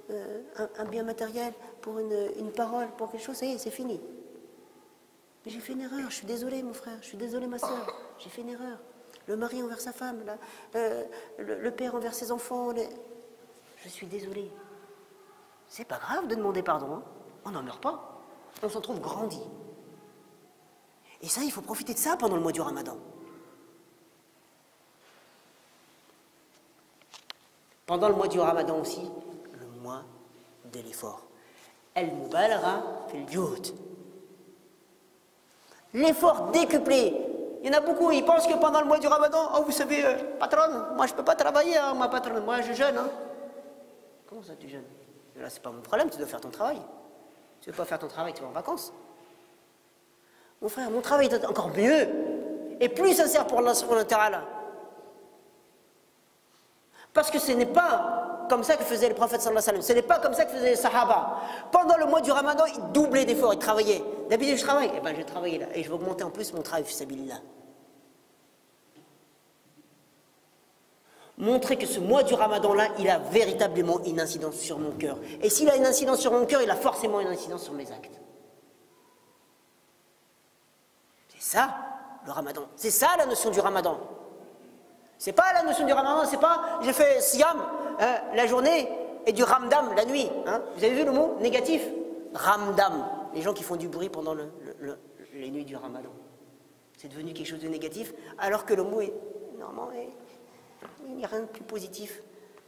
Speaker 2: un bien matériel, pour une parole, pour quelque chose, ça y est, c'est fini. Mais j'ai fait une erreur, je suis désolé, mon frère, je suis désolé, ma soeur, j'ai fait une erreur. Le mari envers sa femme, le père envers ses enfants. Je suis désolé. C'est pas grave de demander pardon. Hein. On n'en meurt pas. On s'en trouve grandi. Et ça, il faut profiter de ça pendant le mois du Ramadan. Pendant le mois du Ramadan aussi, le mois de l'effort. Al-Mubalagha fil Juhd. L'effort décuplé. Il y en a beaucoup, ils pensent que pendant le mois du Ramadan, oh vous savez, patronne, moi je ne peux pas travailler, hein, ma patronne, moi je jeûne. Hein. Comment ça tu jeûnes? Là c'est pas mon problème, tu dois faire ton travail. Tu ne veux pas faire ton travail, tu vas en vacances. Mon frère, mon travail est encore mieux et plus sincère pour Allah subhanahu wa ta'ala. Parce que ce n'est pas comme ça que faisait le prophète sallallahu alayhi wa sallam, ce n'est pas comme ça que faisaient les sahaba. Pendant le mois du Ramadan, ils doublaient d'efforts, ils travaillaient. D'habitude je travaille, eh bien je vais travailler là, et je vais augmenter en plus mon travail fisabilillah. Montrer que ce mois du Ramadan-là, il a véritablement une incidence sur mon cœur. Et s'il a une incidence sur mon cœur, il a forcément une incidence sur mes actes. C'est ça, le Ramadan. C'est ça, la notion du Ramadan. C'est pas la notion du Ramadan, c'est pas j'ai fait Siyam la journée et du Ramdam la nuit. Hein. Vous avez vu le mot négatif? Ramdam. Les gens qui font du bruit pendant les nuits du Ramadan. C'est devenu quelque chose de négatif, alors que le mot est normalement... Il n'y a rien de plus positif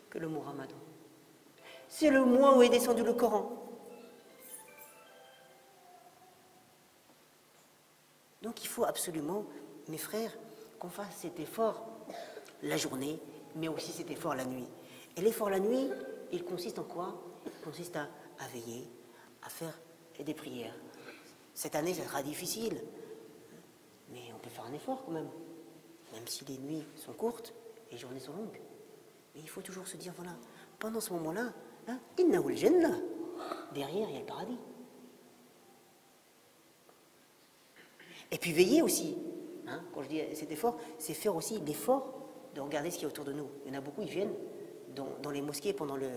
Speaker 2: que le mot Ramadan. C'est le mois où est descendu le Coran. Donc il faut absolument, mes frères, qu'on fasse cet effort la journée, mais aussi cet effort la nuit. Et l'effort la nuit, il consiste en quoi? Il consiste à veiller, à faire des prières. Cette année, ça sera difficile, mais on peut faire un effort quand même si les nuits sont courtes. Les journées sont longues. Mais il faut toujours se dire, voilà, pendant ce moment-là, innahu al-jannah, derrière il y a le paradis. Et puis veiller aussi. Hein, quand je dis cet effort, c'est faire aussi l'effort de regarder ce qu'il y a autour de nous. Il y en a beaucoup, ils viennent dans les mosquées pendant le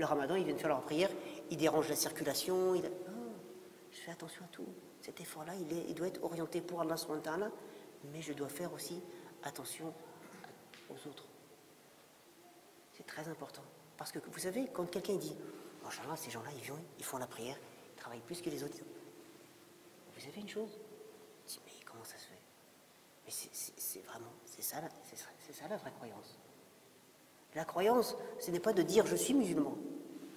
Speaker 2: ramadan, ils viennent faire leur prière, ils dérangent la circulation. Je fais attention à tout. Cet effort-là, il doit être orienté pour Allah subhanahu wa ta'ala, mais je dois faire aussi attention aux autres. C'est très important. Parce que vous savez, quand quelqu'un dit « Machallah, ces gens-là, ils font la prière, ils travaillent plus que les autres. » Vous savez une chose? Je dis « Mais comment ça se fait ?» Mais c'est vraiment, c'est ça la vraie croyance. La croyance, ce n'est pas de dire « je suis musulman ».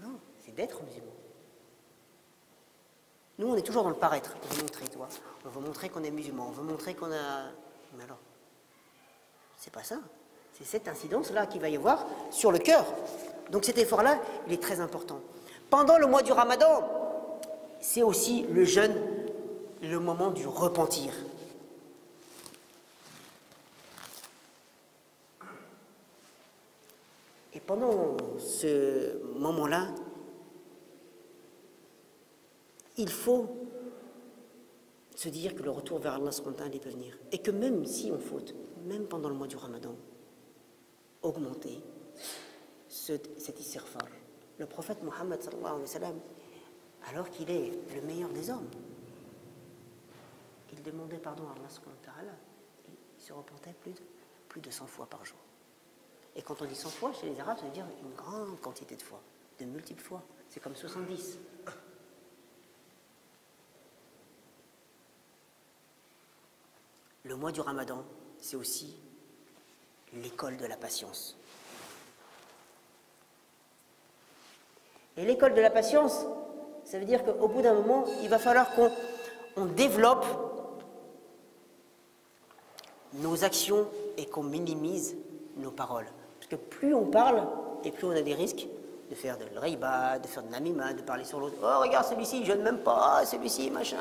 Speaker 2: Non, c'est d'être musulman. Nous, on est toujours dans le paraître. On veut montrer, toi. On veut montrer qu'on est musulman. On veut montrer qu'on a... Mais alors, c'est pas ça. C'est cette incidence-là qu'il va y avoir sur le cœur. Donc cet effort-là, il est très important. Pendant le mois du Ramadan, c'est aussi le jeûne, le moment du repentir. Et pendant ce moment-là, il faut se dire que le retour vers Allah subhanahu wa ta'ala peut venir. Et que même si on faute, même pendant le mois du Ramadan, augmenter cet istighfar. Le prophète Mohammed sallallahu alayhi wa sallam, alors qu'il est le meilleur des hommes, il demandait pardon à Allah subhanahu wa ta'ala, il se repentait plus de 100 fois par jour. Et quand on dit 100 fois, chez les Arabes, ça veut dire une grande quantité de fois, de multiples fois. C'est comme 70. Le mois du Ramadan, c'est aussi l'école de la patience. Et l'école de la patience, ça veut dire qu'au bout d'un moment, il va falloir qu'on développe nos actions et qu'on minimise nos paroles. Parce que plus on parle, et plus on a des risques de faire de l'riba, de faire de namima, de parler sur l'autre. Oh, regarde celui-ci, je ne m'aime pas, celui-ci, machin.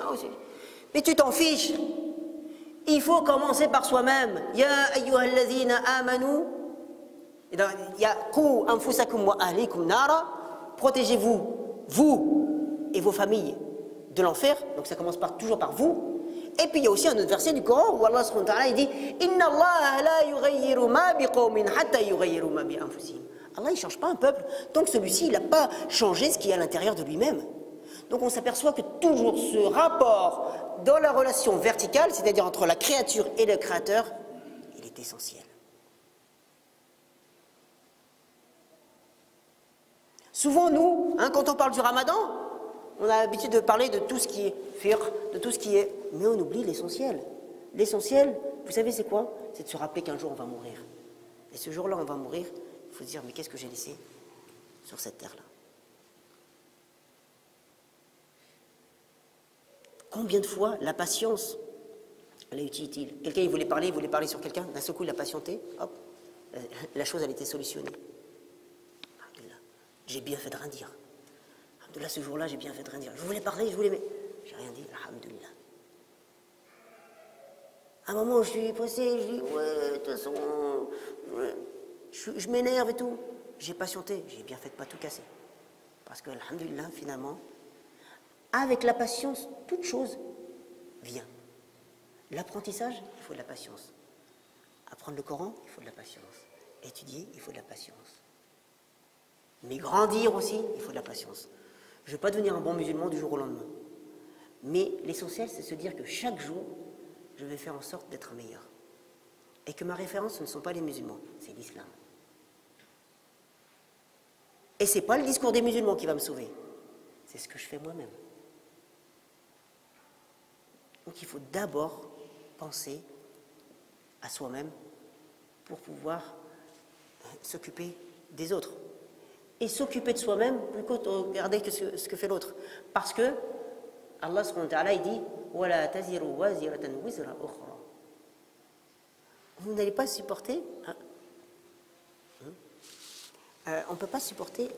Speaker 2: Mais tu t'en fiches. Il faut commencer par soi-même. Ya ayyuhalladhina amanu. Ya qu anfusakum wa ahlikum nara. Protégez-vous, vous et vos familles, de l'enfer. Donc ça commence toujours par vous. Et puis il y a aussi un autre verset du Coran où Allah subhanahu wa ta'ala dit Inna Allah la yughayyiru ma biqawmin hatta yughayyiru ma bi anfusihim. Allah il ne change pas un peuple tant que celui-ci il n'a pas changé ce qui est à l'intérieur de lui-même. Donc on s'aperçoit que toujours ce rapport dans la relation verticale, c'est-à-dire entre la créature et le créateur, il est essentiel. Souvent nous, quand on parle du Ramadan, on a l'habitude de parler de tout ce qui est fiqh, de tout ce qui est... Mais on oublie l'essentiel. L'essentiel, vous savez c'est quoi? C'est de se rappeler qu'un jour on va mourir. Et ce jour-là on va mourir, il faut se dire mais qu'est-ce que j'ai laissé sur cette terre-là? Combien de fois la patience, elle est utile? Quelqu'un il voulait parler sur quelqu'un, d'un seul coup il a patienté, hop, la chose elle était solutionnée. J'ai bien fait de rien dire. Alhamdoulilah, ce jour-là, j'ai bien fait de rien dire. Je voulais parler, mais j'ai rien dit. Alhamdoulilah. À un moment, je suis pressé, je dis, ouais, de toute façon, je m'énerve et tout. J'ai patienté, j'ai bien fait de ne pas tout casser. Parce que, alhamdoulilah, finalement, avec la patience, toute chose vient. L'apprentissage, il faut de la patience. Apprendre le Coran, il faut de la patience. Étudier, il faut de la patience. Mais grandir aussi, il faut de la patience. Je ne vais pas devenir un bon musulman du jour au lendemain. Mais l'essentiel, c'est de se dire que chaque jour, je vais faire en sorte d'être meilleur. Et que ma référence, ce ne sont pas les musulmans, c'est l'islam. Et ce n'est pas le discours des musulmans qui va me sauver. C'est ce que je fais moi-même. Donc il faut d'abord penser à soi-même pour pouvoir s'occuper des autres. Et s'occuper de soi-même plutôt que de regarder ce que fait l'autre. Parce que Allah subhanahu wa ta'ala il dit وَلَا تَزِرُ وَازِرَةً وِزْرَ أُخْرَى. Vous n'allez pas supporter on ne peut pas supporter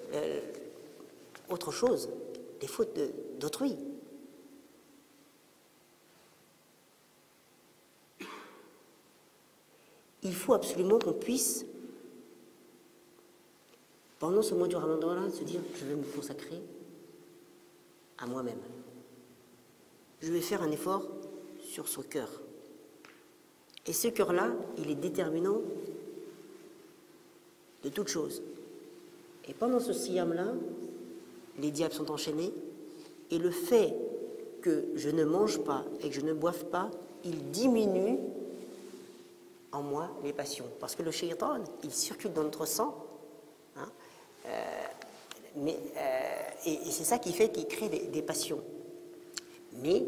Speaker 2: autre chose, les fautes d'autrui. Il faut absolument qu'on puisse pendant ce mois du Ramadan-là, se dire je vais me consacrer à moi-même. Je vais faire un effort sur son cœur. Et ce cœur-là, il est déterminant de toute chose. Et pendant ce siyam-là, les diables sont enchaînés, et le fait que je ne mange pas et que je ne boive pas, il diminue en moi les passions. Parce que le shaitan, il circule dans notre sang, hein, et c'est ça qui fait qu'il crée des passions. Mais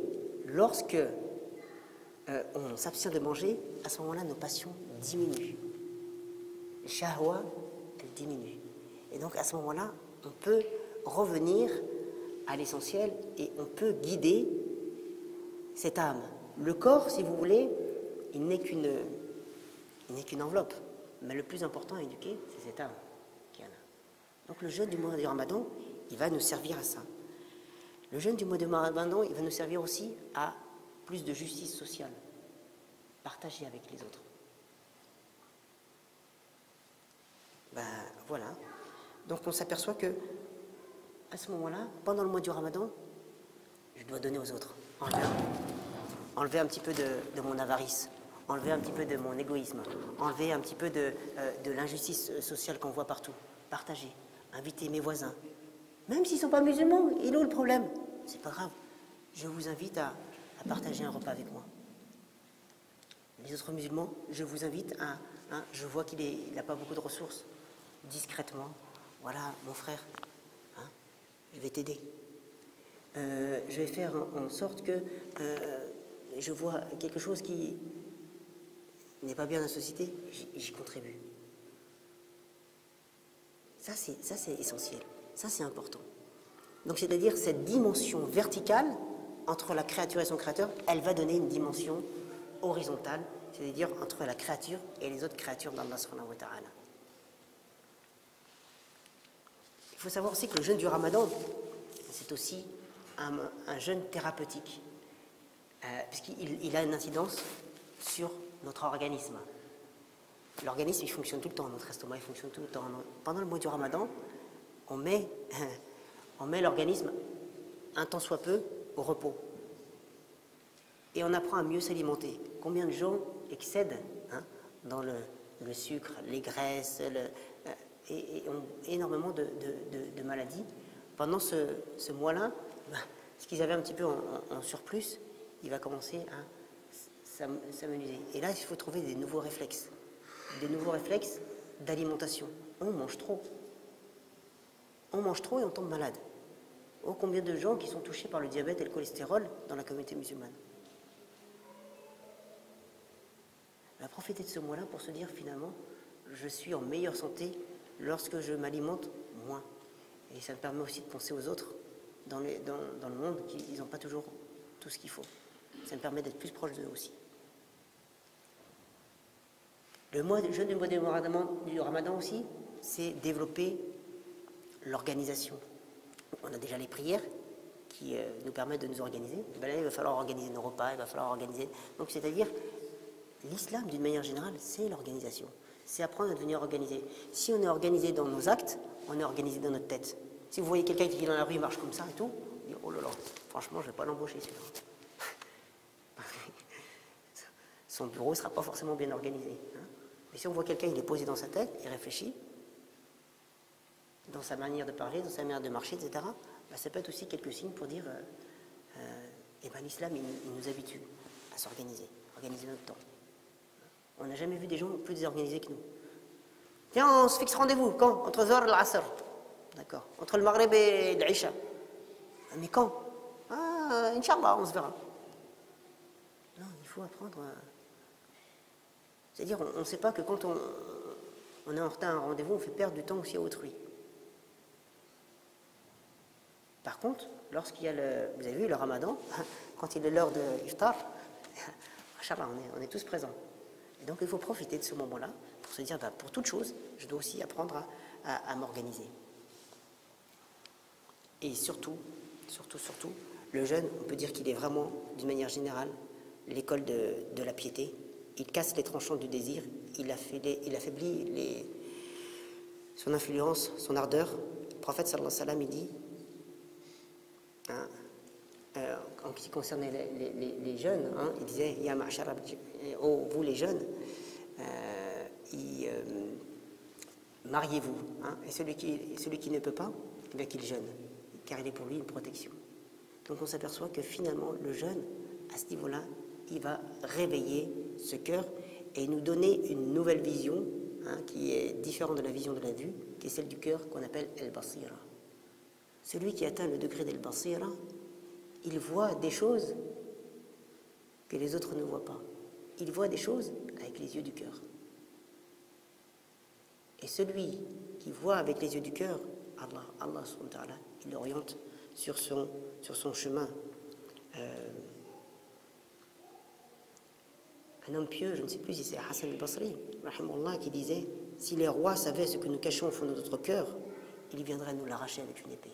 Speaker 2: lorsque on s'abstient de manger, à ce moment-là, nos passions diminuent. Le shahwa, elle diminue. Et donc, à ce moment-là, on peut revenir à l'essentiel et on peut guider cette âme. Le corps, si vous voulez, il n'est qu'une enveloppe. Mais le plus important à éduquer, c'est cette âme qui en a. Donc, le jeûne du mois de Ramadan, il va nous servir à ça. Le jeûne du mois de Ramadan, il va nous servir aussi à plus de justice sociale, partager avec les autres. Ben voilà. Donc on s'aperçoit que à ce moment-là, pendant le mois du Ramadan, je dois donner aux autres, enlever un petit peu de mon avarice, enlever un petit peu de mon égoïsme, enlever un petit peu de l'injustice sociale qu'on voit partout, partager, inviter mes voisins, même s'ils ne sont pas musulmans, ils ont le problème, c'est pas grave, je vous invite à partager un repas avec moi. Les autres musulmans, je vous invite à, je vois qu'il n'a pas beaucoup de ressources, discrètement, voilà mon frère, hein, je vais t'aider. Je vais faire en sorte que je vois quelque chose qui n'est pas bien dans la société, j'y contribue. Ça c'est essentiel, ça c'est important. Donc c'est-à-dire cette dimension verticale entre la créature et son créateur, elle va donner une dimension horizontale, c'est-à-dire entre la créature et les autres créatures d'Allah subhanahu wa ta'ala. Il faut savoir aussi que le jeûne du Ramadan, c'est aussi un jeûne thérapeutique, puisqu'il a une incidence sur notre organisme. L'organisme, il fonctionne tout le temps, notre estomac, il fonctionne tout le temps. Pendant le mois du Ramadan, on met l'organisme, un tant soit peu, au repos. Et on apprend à mieux s'alimenter. Combien de gens excèdent dans le sucre, les graisses, et ont énormément de maladies. Pendant ce mois-là, ce qu'ils avaient un petit peu en surplus, il va commencer à s'amenuiser. Et là, il faut trouver des nouveaux réflexes d'alimentation. On mange trop. On mange trop et on tombe malade. Oh, combien de gens qui sont touchés par le diabète et le cholestérol dans la communauté musulmane. On va profiter de ce mois-là pour se dire finalement, je suis en meilleure santé lorsque je m'alimente moins. Et ça me permet aussi de penser aux autres dans le monde qui n'ont pas toujours tout ce qu'il faut. Ça me permet d'être plus proche d'eux aussi. Le jeûne du mois du Ramadan aussi, c'est développer l'organisation. On a déjà les prières qui nous permettent de nous organiser. Ben là, il va falloir organiser nos repas, il va falloir organiser... Donc c'est-à-dire, l'islam d'une manière générale, c'est l'organisation. C'est apprendre à devenir organisé. Si on est organisé dans nos actes, on est organisé dans notre tête. Si vous voyez quelqu'un qui est dans la rue, il marche comme ça et tout, vous dites, oh là là, franchement, je ne vais pas l'embaucher celui-là. Son bureau ne sera pas forcément bien organisé. Mais si on voit quelqu'un, il est posé dans sa tête, il réfléchit, dans sa manière de parler, dans sa manière de marcher, etc., ben, ça peut être aussi quelques signes pour dire l'islam, il nous habitue à s'organiser, organiser notre temps. On n'a jamais vu des gens plus désorganisés que nous. Tiens, on se fixe rendez-vous, quand? Entre Zohr et l'Asr. D'accord. Entre le Maghreb et l'Isha. Mais quand? Ah, Inch'Allah, on se verra. Non, il faut apprendre. C'est-à-dire, on ne sait pas que quand on est en retard à un rendez-vous, on fait perdre du temps aussi à autrui. Par contre, lorsqu'il y a vous avez vu le Ramadan, quand il est l'heure de iftar, Inch'Allah, on est tous présents. Et donc il faut profiter de ce moment-là pour se dire, pour toute chose, je dois aussi apprendre à m'organiser. Et surtout, le jeûne, on peut dire qu'il est vraiment, d'une manière générale, l'école de la piété. Il casse les tranchants du désir, il affaiblit son influence, son ardeur. Le prophète sallallahu alayhi wa sallam, il dit, en ce qui concernait les jeunes, hein, il disait « Ya ma'shara, oh, vous les jeunes, mariez-vous, hein, et celui qui ne peut pas, eh bien qu'il jeûne, car il est pour lui une protection. » Donc on s'aperçoit que finalement le jeûne, à ce niveau-là, il va réveiller ce cœur et nous donner une nouvelle vision, hein, qui est différente de la vision de la vue, qui est celle du cœur qu'on appelle El-Basira. Celui qui atteint le degré d'El-Basira, il voit des choses que les autres ne voient pas. Il voit des choses avec les yeux du cœur. Et celui qui voit avec les yeux du cœur, Allah subhanahu wa ta'ala, il l'oriente sur son chemin. Un homme pieux, je ne sais plus si c'est Hassan al-Basri, rahimahullah, qui disait « Si les rois savaient ce que nous cachons au fond de notre cœur, ils viendraient nous l'arracher avec une épée. »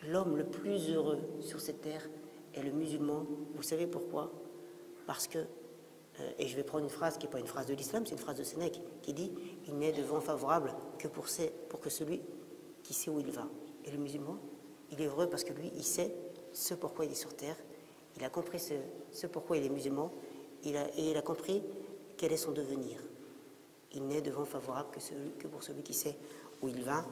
Speaker 2: L'homme le plus heureux sur cette terre est le musulman. Vous savez pourquoi? Parce que, et je vais prendre une phrase qui n'est pas une phrase de l'islam, c'est une phrase de Sénèque, qui dit « Il n'est de vent favorable que pour que celui qui sait où il va. » Et le musulman, il est heureux parce que lui, il sait ce pourquoi il est sur terre. Il a compris ce pourquoi il est musulman, et il a compris quel est son devenir. Il n'est de vent favorable que pour celui qui sait où il va.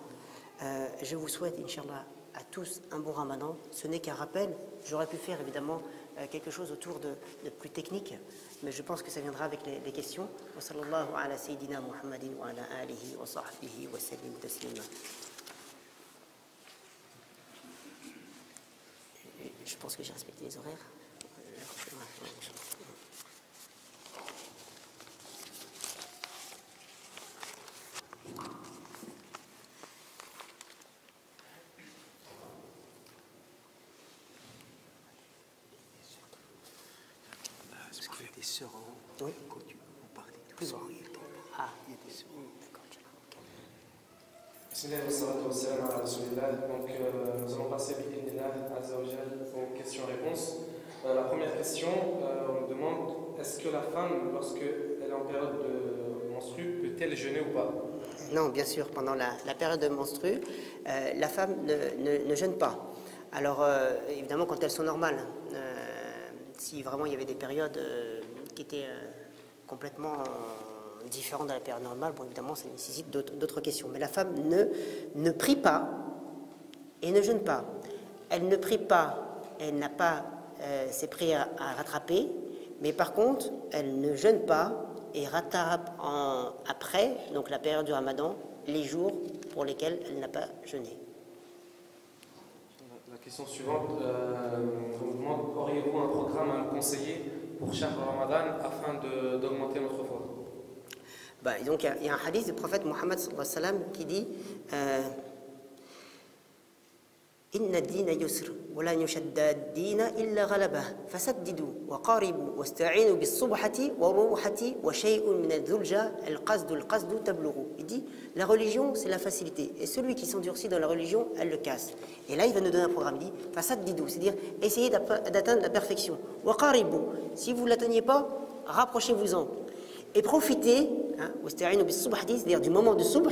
Speaker 2: Je vous souhaite, Inch'Allah, à tous un bon ramadan. Ce n'est qu'un rappel. J'aurais pu faire évidemment quelque chose autour de plus technique, mais je pense que ça viendra avec les questions. Wa sallallahu ala sayyidina Muhammadin wa ala alihi wa sahbihi wa sallim taslima. Je pense que j'ai respecté les horaires.
Speaker 3: Est-ce qu'il y a des sœurs en haut?
Speaker 2: Oui.
Speaker 3: Quand on parlait de
Speaker 2: Oui.
Speaker 3: soirée, il y a des sœurs.
Speaker 2: D'accord.
Speaker 1: Bismillah wa salatu wa salam ala rasulillah. Donc nous allons passer aux questions-réponses. La première question, on me demande, est-ce que la femme, lorsqu'elle est en période de menstrue, peut-elle jeûner ou pas?
Speaker 2: Non, bien sûr, pendant la période de menstrue, la femme ne jeûne pas. Alors, évidemment, quand elles sont normales, si vraiment il y avait des périodes qui étaient complètement différentes de la période normale, bon, évidemment, ça nécessite d'autres questions. Mais la femme ne prie pas et ne jeûne pas. Elle ne prie pas, elle n'a pas ses prières à rattraper, mais par contre, elle ne jeûne pas et rattrape après, donc la période du Ramadan, les jours pour lesquels elle n'a pas jeûné.
Speaker 1: La question suivante, on me demande, auriez-vous un programme à me conseiller pour chaque Ramadan afin d'augmenter notre foi?
Speaker 2: Donc il y a un hadith du prophète Mohammed sallallahu alayhi wa sallam qui dit Inna ad-dina yusr wa la yushadda ad-dina illa ghalabah fasaddidu wa qaribu wasta'inu bis-subhati wa ruhati wa shay'un min adh-dhulja al-qasdu tablughu. Il dit la religion c'est la facilité et celui qui s'endurcit dans la religion elle le casse. Et là il va nous donner un programme, il dit fasaddidu, c'est-à-dire essayez d'atteindre la perfection. Wa qaribu, si vous ne l'atteignez pas, rapprochez-vous-en. Et profitez, wasta'inu bis-subhati, c'est-à-dire du moment du subh,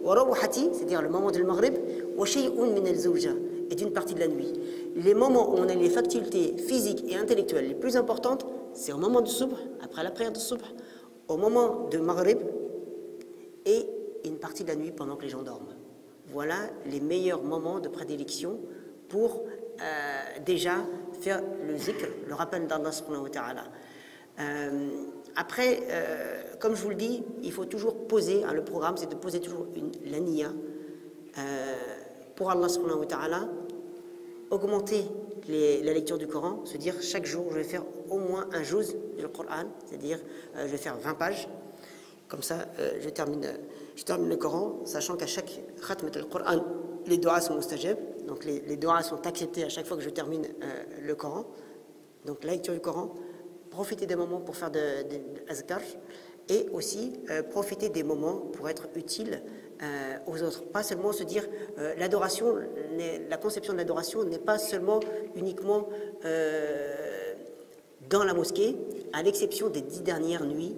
Speaker 2: wa ruhati, c'est-à-dire le moment du maghrib, wa shay'un min adh-dhulja, et d'une partie de la nuit. Les moments où on a les facultés physiques et intellectuelles les plus importantes, c'est au moment du subh, après la prière du subh, au moment de maghrib et une partie de la nuit pendant que les gens dorment. Voilà les meilleurs moments de prédilection pour déjà faire le zikr, le rappel d'Allah subhanahu wa ta'ala. Après, comme je vous le dis, il faut toujours poser, le programme c'est de poser toujours la niya pour Allah subhanahu wa ta'ala, augmenter la lecture du Coran, se dire chaque jour je vais faire au moins un juz du Coran, c'est-à-dire je vais faire 20 pages, comme ça je termine le Coran, sachant qu'à chaque khatmat al-Coran, les doigts sont mustajab, donc les doigts sont acceptés à chaque fois que je termine le Coran, donc la lecture du Coran, profiter des moments pour faire de azkar, et aussi profiter des moments pour être utile aux autres. Pas seulement se dire l'adoration, la conception de l'adoration n'est pas seulement uniquement dans la mosquée, à l'exception des 10 dernières nuits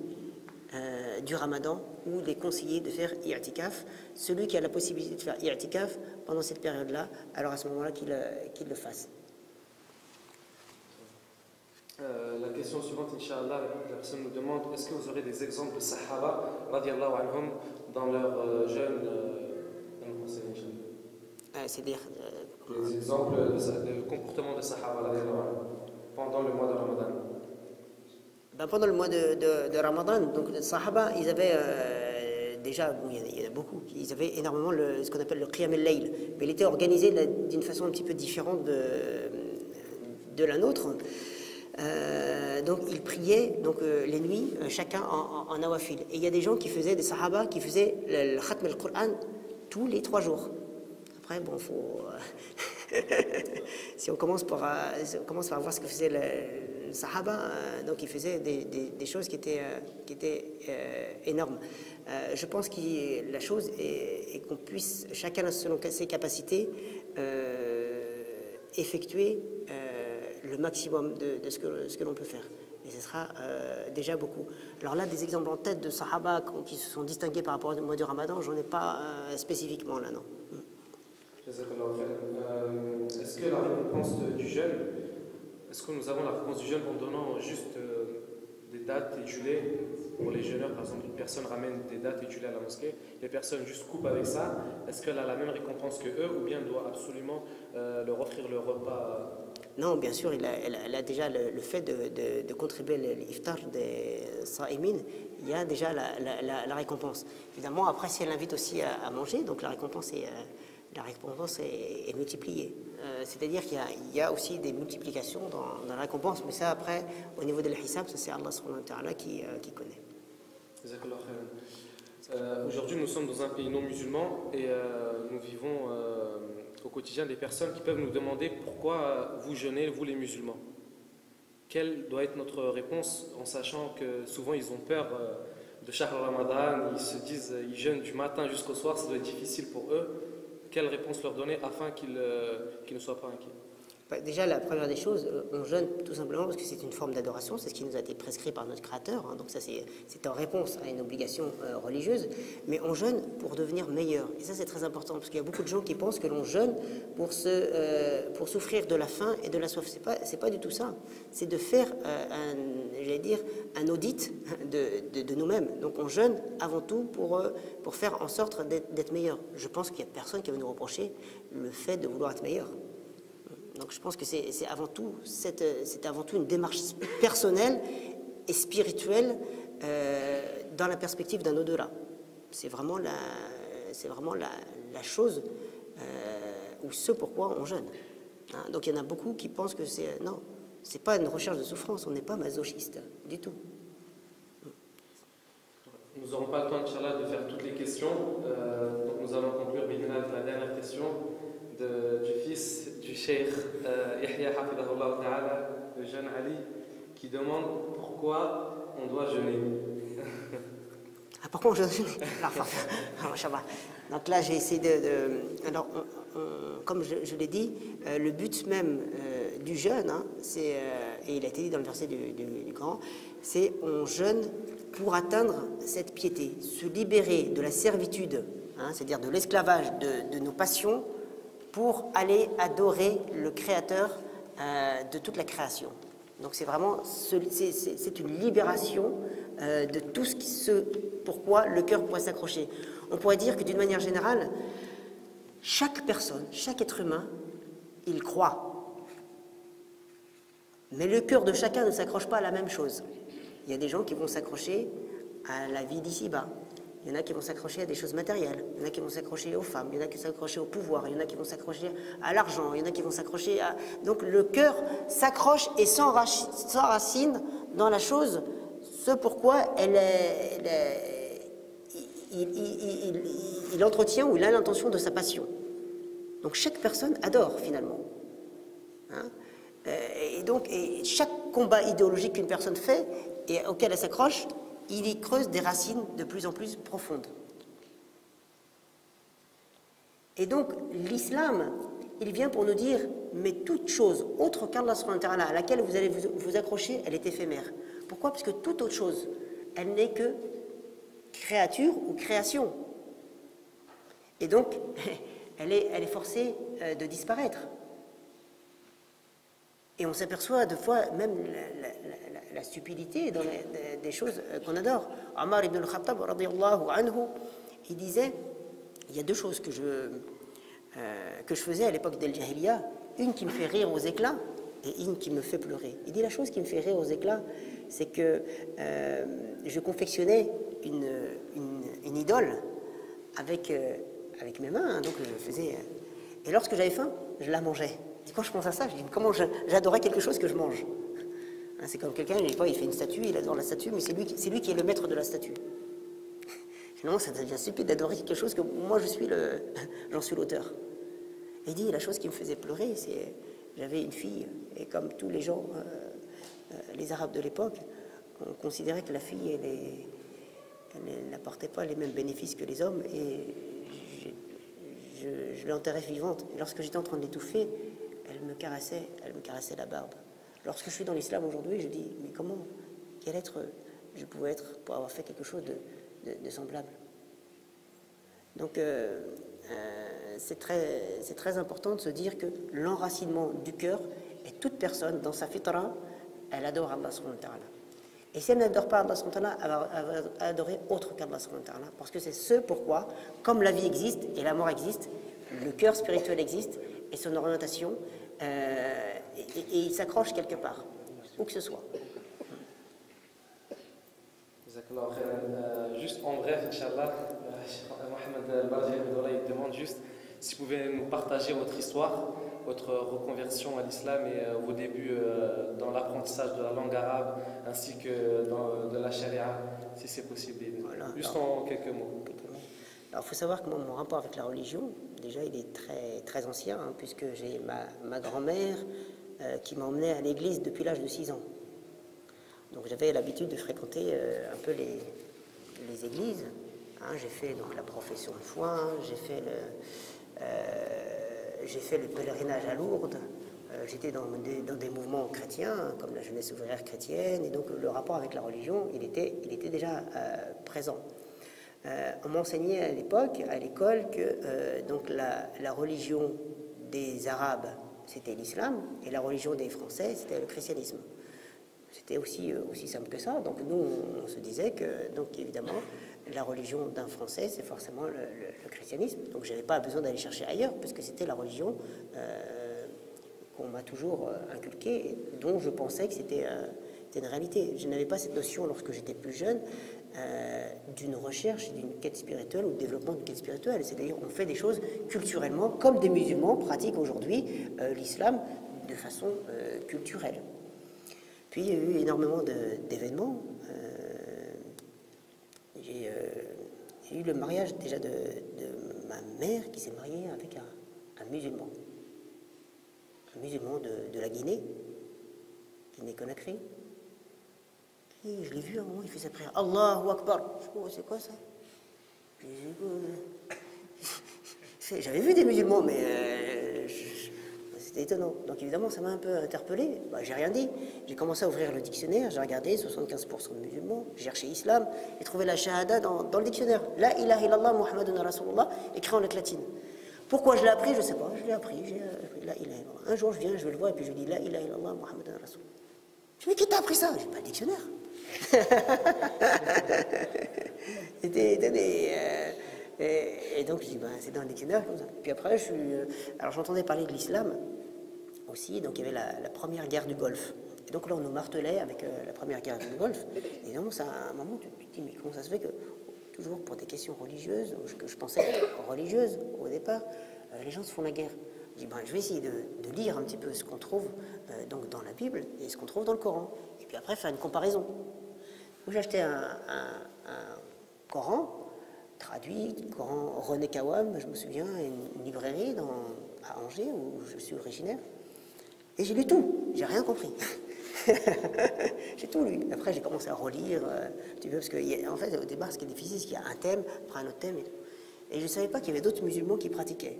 Speaker 2: du Ramadan où il est conseillé de faire i'tikaf. Celui qui a la possibilité de faire i'tikaf pendant cette période-là, alors à ce moment-là qu'il le fasse.
Speaker 1: La question suivante, Inch'Allah, la personne nous demande est-ce que vous aurez des exemples de Sahaba radiallahu anhum dans leur jeûne
Speaker 2: C'est-à-dire
Speaker 1: des exemples de comportement de Sahaba radiallahu anhum pendant le mois de Ramadan.
Speaker 2: Pendant le mois de Ramadan, donc les Sahaba, ils avaient déjà, bon, il y en a beaucoup, ils avaient énormément ce qu'on appelle le Qiyam al-Layl, mais il était organisé d'une façon un petit peu différente de la nôtre. Donc ils priaient les nuits, chacun en nawafil. Et il y a des gens qui faisaient, des Sahaba, qui faisaient le Khatm al-Qur'an tous les 3 jours. Après, bon, faut... si on commence par voir ce que faisait le Sahaba, donc il faisait des choses qui étaient énormes. Je pense que la chose est qu'on puisse, chacun selon ses capacités, effectuer le maximum de ce que l'on peut faire. Et ce sera déjà beaucoup. Alors là, des exemples en tête de Sahaba qui se sont distingués par rapport au mois du Ramadan, j'en ai pas spécifiquement là, non.
Speaker 1: Est-ce que la récompense du jeûne, est-ce que nous avons la récompense du jeûne en donnant juste des dates et du lait pour les jeûneurs? Par exemple, une personne ramène des dates et du lait à la mosquée, les personnes juste coupent avec ça. Est-ce qu'elle a la même récompense que eux ou bien elle doit absolument leur offrir le repas?
Speaker 2: Non, bien sûr, elle a déjà le fait de contribuer à l'iftar des sa'imin, il y a déjà la récompense. Évidemment, après, si elle invite aussi à manger, donc la récompense est multipliée. C'est-à-dire qu'il y a aussi des multiplications dans la récompense, mais ça, après, au niveau de l'hisab, ça c'est Allah subhanahu wa ta'ala qui connaît.
Speaker 1: Aujourd'hui, nous sommes dans un pays non musulman et nous vivons au quotidien des personnes qui peuvent nous demander pourquoi vous jeûnez, vous les musulmans. Quelle doit être notre réponse en sachant que souvent ils ont peur de Shahr Ramadan, ils se disent ils jeûnent du matin jusqu'au soir, ça doit être difficile pour eux. Quelle réponse leur donner afin qu'ils ne soient pas inquiets?
Speaker 2: Déjà, la première des choses, on jeûne tout simplement parce que c'est une forme d'adoration, c'est ce qui nous a été prescrit par notre Créateur, hein, donc ça c'est en réponse à une obligation religieuse, mais on jeûne pour devenir meilleur. Et ça c'est très important, parce qu'il y a beaucoup de gens qui pensent que l'on jeûne pour souffrir de la faim et de la soif. C'est pas du tout ça, c'est de faire un audit de nous-mêmes. Donc on jeûne avant tout pour faire en sorte d'être meilleur. Je pense qu'il n'y a personne qui va nous reprocher le fait de vouloir être meilleur. Donc je pense que c'est avant tout une démarche personnelle et spirituelle dans la perspective d'un au-delà. C'est vraiment la chose ou ce pourquoi on jeûne. Hein, donc il y en a beaucoup qui pensent que c'est pas une recherche de souffrance, on n'est pas masochiste du tout.
Speaker 1: Nous n'aurons pas le temps, Inch'Allah, de faire toutes les questions. Donc nous allons conclure avec la dernière question du fils du Cheikh Yahya Hafidahullah Ta'ala, le jeune Ali, qui demande pourquoi on doit jeûner.
Speaker 2: Pourquoi on jeûne? Donc là, j'ai essayé alors, comme je l'ai dit, le but même du jeûne, hein, et il a été dit dans le verset du Coran, c'est on jeûne pour atteindre cette piété, se libérer de la servitude, hein, c'est-à-dire de l'esclavage de nos passions, pour aller adorer le Créateur de toute la création. Donc c'est vraiment c'est une libération de tout pourquoi le cœur pourrait s'accrocher. On pourrait dire que d'une manière générale, chaque personne, chaque être humain, il croit. Mais le cœur de chacun ne s'accroche pas à la même chose. Il y a des gens qui vont s'accrocher à la vie d'ici-bas. Il y en a qui vont s'accrocher à des choses matérielles, il y en a qui vont s'accrocher aux femmes, il y en a qui vont s'accrocher au pouvoir, il y en a qui vont s'accrocher à l'argent, il y en a qui vont s'accrocher à... Donc le cœur s'accroche et s'enracine dans la chose, ce pourquoi il entretient ou il a l'intention de sa passion. Donc chaque personne adore finalement. Hein? Et chaque combat idéologique qu'une personne fait et auquel elle s'accroche, il y creuse des racines de plus en plus profondes. Et donc, l'islam, il vient pour nous dire, mais toute chose autre qu'Allah subhanahu wa ta'ala, à laquelle vous allez vous accrocher, elle est éphémère. Pourquoi? Parce que toute autre chose, elle n'est que créature ou création. Et donc, elle est forcée de disparaître. Et on s'aperçoit de fois même la stupidité dans des choses qu'on adore. Omar ibn al-Khattab, radiyallahu anhu, il disait, il y a deux choses que je faisais à l'époque d'Al Jahiliya, une qui me fait rire aux éclats et une qui me fait pleurer. Il dit la chose qui me fait rire aux éclats, c'est que je confectionnais une idole avec mes mains, hein, donc je faisais. Et lorsque j'avais faim, je la mangeais. Et quand je pense à ça, je dis comment j'adorais quelque chose que je mange. Hein, c'est comme quelqu'un, il fait une statue, il adore la statue, mais c'est lui qui est le maître de la statue. Finalement, ça devient stupide d'adorer quelque chose que moi j'en suis l'auteur. Et il dit la chose qui me faisait pleurer, c'est j'avais une fille, et comme tous les gens, les Arabes de l'époque, on considérait que la fille, elle n'apportait pas les mêmes bénéfices que les hommes, et je l'enterrais vivante. Et lorsque j'étais en train de l'étouffer, elle me caressait la barbe. Lorsque je suis dans l'islam aujourd'hui, je dis, mais quel être je pouvais être pour avoir fait quelque chose de semblable. Donc, c'est très important de se dire que l'enracinement du cœur, et toute personne, dans sa fitra, elle adore Allah subhanahu wa ta'ala. Et si elle n'adore pas Allah subhanahu wa ta'ala, elle va adorer autre qu'Allah subhanahu wa ta'ala. Parce que c'est ce pourquoi, comme la vie existe et la mort existe, le cœur spirituel existe et son orientation, et il s'accroche quelque part, où que ce soit.
Speaker 1: Juste en bref, Inch'Allah, Mohamed Al-Barji demande juste si vous pouvez nous partager votre histoire, votre reconversion à l'islam et vos débuts dans l'apprentissage de la langue arabe ainsi que de la charia, si c'est possible.
Speaker 2: Voilà,
Speaker 1: juste en quelques mots.
Speaker 2: Alors, il faut savoir que mon rapport avec la religion, déjà, il est très, très ancien, hein, puisque j'ai ma grand-mère qui m'emmenait à l'église depuis l'âge de 6 ans. Donc, j'avais l'habitude de fréquenter un peu les églises. Hein, j'ai fait donc, la profession de foi, hein, j'ai fait le pèlerinage à Lourdes. J'étais dans des mouvements chrétiens, hein, comme la jeunesse ouvrière chrétienne, et donc le rapport avec la religion, il était déjà présent. On m'enseignait à l'époque, à l'école, que donc la religion des Arabes, c'était l'islam, et la religion des Français, c'était le christianisme. C'était aussi simple que ça. Donc nous, on se disait que, donc évidemment, la religion d'un Français, c'est forcément le christianisme. Donc je n'avais pas besoin d'aller chercher ailleurs, puisque c'était la religion qu'on m'a toujours inculquée, dont je pensais que c'était une réalité. Je n'avais pas cette notion, lorsque j'étais plus jeune, d'une recherche, d'une quête spirituelle ou de développement d'une quête spirituelle. C'est-à-dire on fait des choses culturellement, comme des musulmans pratiquent aujourd'hui l'islam de façon culturelle. Puis il y a eu énormément d'événements. J'ai eu le mariage déjà de ma mère qui s'est mariée avec un musulman. Un musulman de la Guinée, Guinée-Conakry. Et je l'ai vu à un moment, il fait sa prière. Allahu Akbar. Je dis, oh, c'est quoi ça? J'avais vu des musulmans, mais c'était étonnant. Donc évidemment, ça m'a un peu interpellé. Bah, j'ai rien dit. J'ai commencé à ouvrir le dictionnaire, j'ai regardé 75% de musulmans, j'ai cherché islam, j'ai trouvé la shahada dans le dictionnaire. La ilaha illallah Muhammadun Rasulullah, écrit en lettres latines. Pourquoi je l'ai appris, je ne sais pas. Je l'ai appris, la ilaha illallah. Un jour, je viens, je le vois, et puis je dis la ilaha illallah Muhammadun Rasulullah. Je dis, mais qui t'a appris ça? J'ai pas le dictionnaire. Et donc je dis, ben, c'est dans le dictionnaire comme ça. Puis après, alors j'entendais parler de l'islam aussi, donc il y avait la première guerre du Golfe. Et donc là, on nous martelait avec la première guerre du Golfe. Et donc, à un moment, tu te dis, mais comment ça se fait que, toujours pour des questions religieuses, que je pensais religieuses au départ, les gens se font la guerre. Je dis, ben, je vais essayer de lire un petit peu ce qu'on trouve donc dans la Bible et ce qu'on trouve dans le Coran. Et puis après, faire une comparaison. J'ai acheté un Coran traduit, Coran René Kawam, je me souviens, une librairie à Angers, où je suis originaire. Et j'ai lu tout, j'ai rien compris. J'ai tout lu. Après, j'ai commencé à relire, tu vois, parce que, en fait, au départ, ce qui est difficile, c'est qu'il y a un thème, après un autre thème. Et je ne savais pas qu'il y avait d'autres musulmans qui pratiquaient.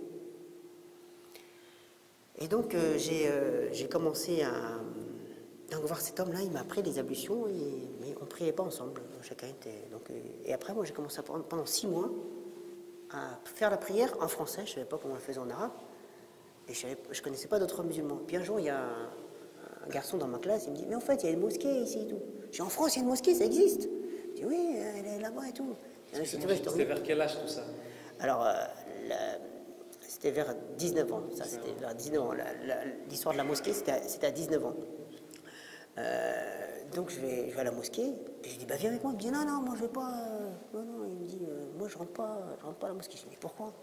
Speaker 2: Et donc, j'ai commencé Donc voir cet homme-là, il m'a appris les ablutions, mais on ne priait pas ensemble. Chacun était. Donc, et après, moi, j'ai commencé pendant 6 mois à faire la prière en français. Je ne savais pas comment on le faisait en arabe. Et je ne connaissais pas d'autres musulmans. Puis un jour, il y a un garçon dans ma classe, il me dit, mais en fait, il y a une mosquée ici et tout. Je dis, en France, il y a une mosquée, ça existe. Je dis, oui, elle est là-bas et tout.
Speaker 1: C'était vers quel âge tout ça?
Speaker 2: Alors, c'était vers 19 ans. Ça, c'était vers 19 ans. L'histoire de la mosquée, c'était à 19 ans. Donc je vais à la mosquée, et je dis, bah viens avec moi. Il me dit, non, moi je vais pas. Non, il me dit, moi je rentre pas à la mosquée. Je dis, mais pourquoi?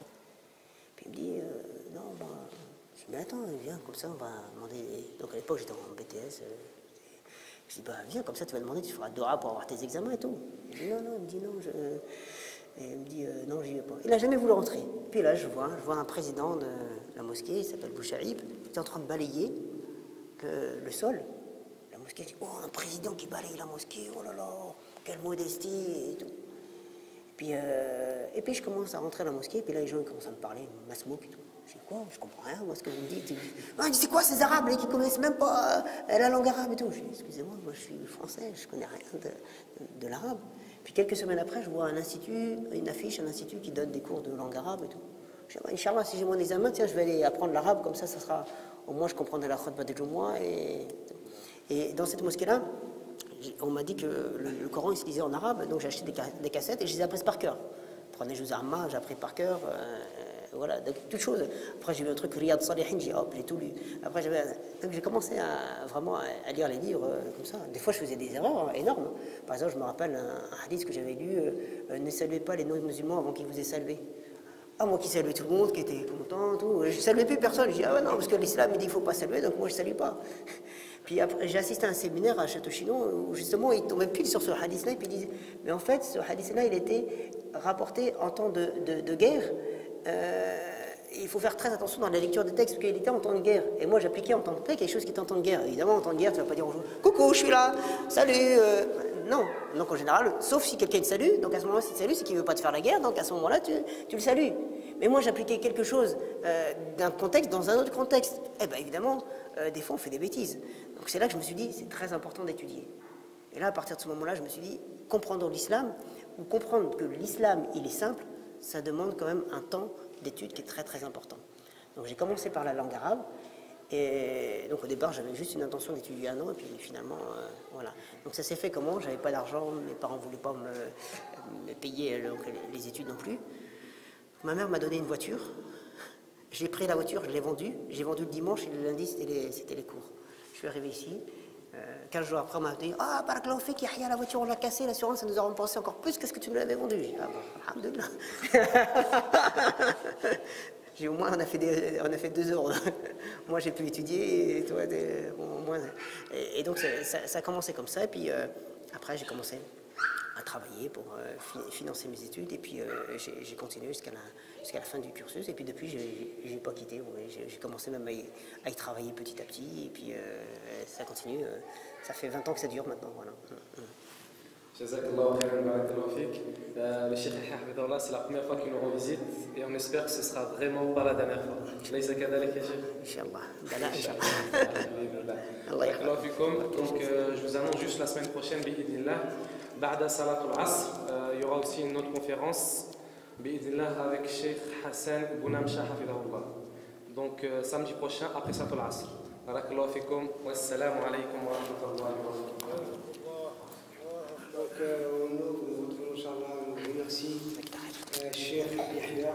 Speaker 2: Puis il me dit, non, bah. Je dis, mais attends, viens, comme ça on va demander. Donc à l'époque j'étais en BTS. Je dis, bah viens, comme ça tu vas demander, tu feras Dora pour avoir tes examens et tout. Il me dit, non, il me dit, non, Et il me dit, non, j'y vais pas. Il n'a jamais voulu rentrer. Puis là, je vois un président de la mosquée, il s'appelle Bouchaïb, il est en train de balayer le sol. La mosquée, je dis, oh, un président qui balaye la mosquée, oh là là, quelle modestie et tout. Et puis je commence à rentrer à la mosquée, et puis là, les gens ils commencent à me parler, Masmouk et tout. Je dis, quoi? Je comprends rien, moi, ce que vous me dites. Ah, il dit, c'est quoi ces Arabes là, qui ne connaissent même pas la langue arabe et tout? Je dis, excusez-moi, moi je suis français, je ne connais rien de l'arabe. Puis quelques semaines après, je vois une affiche, un institut qui donne des cours de langue arabe et tout. Je dis, Inch'Allah, si j'ai mon examen, tiens, je vais aller apprendre l'arabe, comme ça sera, au moins je comprendrai la khutbah de Jumu'ah. Et dans cette mosquée-là, on m'a dit que le Coran il se lisait en arabe, donc j'ai acheté des cassettes et je les ai apprises par cœur. Prenez Juz Amma, j'ai appris par cœur, voilà, toutes choses. Après j'ai vu un truc, Riyad Salihin, j'ai tout lu. Après donc j'ai commencé vraiment à lire les livres comme ça. Des fois je faisais des erreurs énormes. Par exemple, je me rappelle un hadith que j'avais lu, ne saluez pas les non-musulmans avant qu'ils vous aient salué. Ah, moi qui saluais tout le monde, qui était content, tout. Je ne saluais plus personne. Je dis, ah ouais, non, parce que l'islam il dit qu'il ne faut pas saluer, donc moi je ne salue pas. Puis après, j'ai assisté à un séminaire à Château-Chinon où justement il tombait pile sur ce hadith-là et puis il disait, mais en fait ce hadith-là il était rapporté en temps de guerre. Il faut faire très attention dans la lecture des textes parce qu'il était en temps de guerre. Et moi j'appliquais en temps de paix quelque chose qui est en temps de guerre. Évidemment en temps de guerre tu ne vas pas dire bonjour, coucou je suis là, salut. Non, donc en général, sauf si quelqu'un te salue, donc à ce moment-là si tu salues c'est qu'il ne veut pas te faire la guerre, donc à ce moment-là tu le salues. Mais moi j'appliquais quelque chose d'un contexte dans un autre contexte. Eh bien évidemment, des fois on fait des bêtises. Donc c'est là que je me suis dit, c'est très important d'étudier. Et là, à partir de ce moment-là, je me suis dit, comprendre l'islam, ou comprendre que l'islam, il est simple, ça demande quand même un temps d'étude qui est très très important. Donc j'ai commencé par la langue arabe, et donc au départ, j'avais juste une intention d'étudier 1 an, et puis finalement, voilà. Donc ça s'est fait comment? J'avais pas d'argent, mes parents ne voulaient pas me payer les études non plus. Ma mère m'a donné une voiture, j'ai pris la voiture, je l'ai vendue, j'ai vendu le dimanche, et le lundi, c'était les cours. Je suis arrivé ici, 15 jours après, on m'a dit, ah, barakallahu fik, Yahya, la voiture, on l'a cassée, l'assurance, ça nous a remboursé encore plus que ce que tu nous l'avais vendu. J'ai dit, ah bon, alhamdoulilah. Au moins, on a fait 2 heures. Moi, j'ai pu étudier, et toi, au moins. Et donc, ça a commencé comme ça, et puis après, j'ai commencé à travailler pour financer mes études, et puis j'ai continué jusqu'à la fin du cursus, et puis depuis, je n'ai pas quitté. J'ai commencé même à y travailler petit à petit, et puis ça continue. Ça fait 20 ans que ça dure maintenant, voilà.
Speaker 1: Jazakallah khairan, barakallahu fik. Le Cheikh Yahya Hafidahullah, c'est la première fois qu'il nous rend visite et on espère que ce sera vraiment pas la dernière fois. Laysa kadhalik ya Cheikh.
Speaker 2: Inch'Allah. Bala, Inch'Allah. Allah
Speaker 1: Barakallahu fikum. Donc je vous annonce juste la semaine prochaine, bi'idhnillah, ba'da salatul asr, il y aura aussi une autre conférence, bi'idhnillah, avec Cheikh Hassan Bounamcha Hafidahullah. Donc samedi prochain, après salatul asr. Barakallahu fikum. Wassalamu alaykum wa rahmatullahi wa barakatuh.
Speaker 3: Donc, nous, Inch'Allah, nous remercie Cheikh Yahya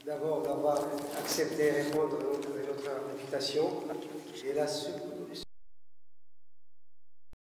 Speaker 3: d'abord d'avoir accepté de répondre à notre invitation. Et là,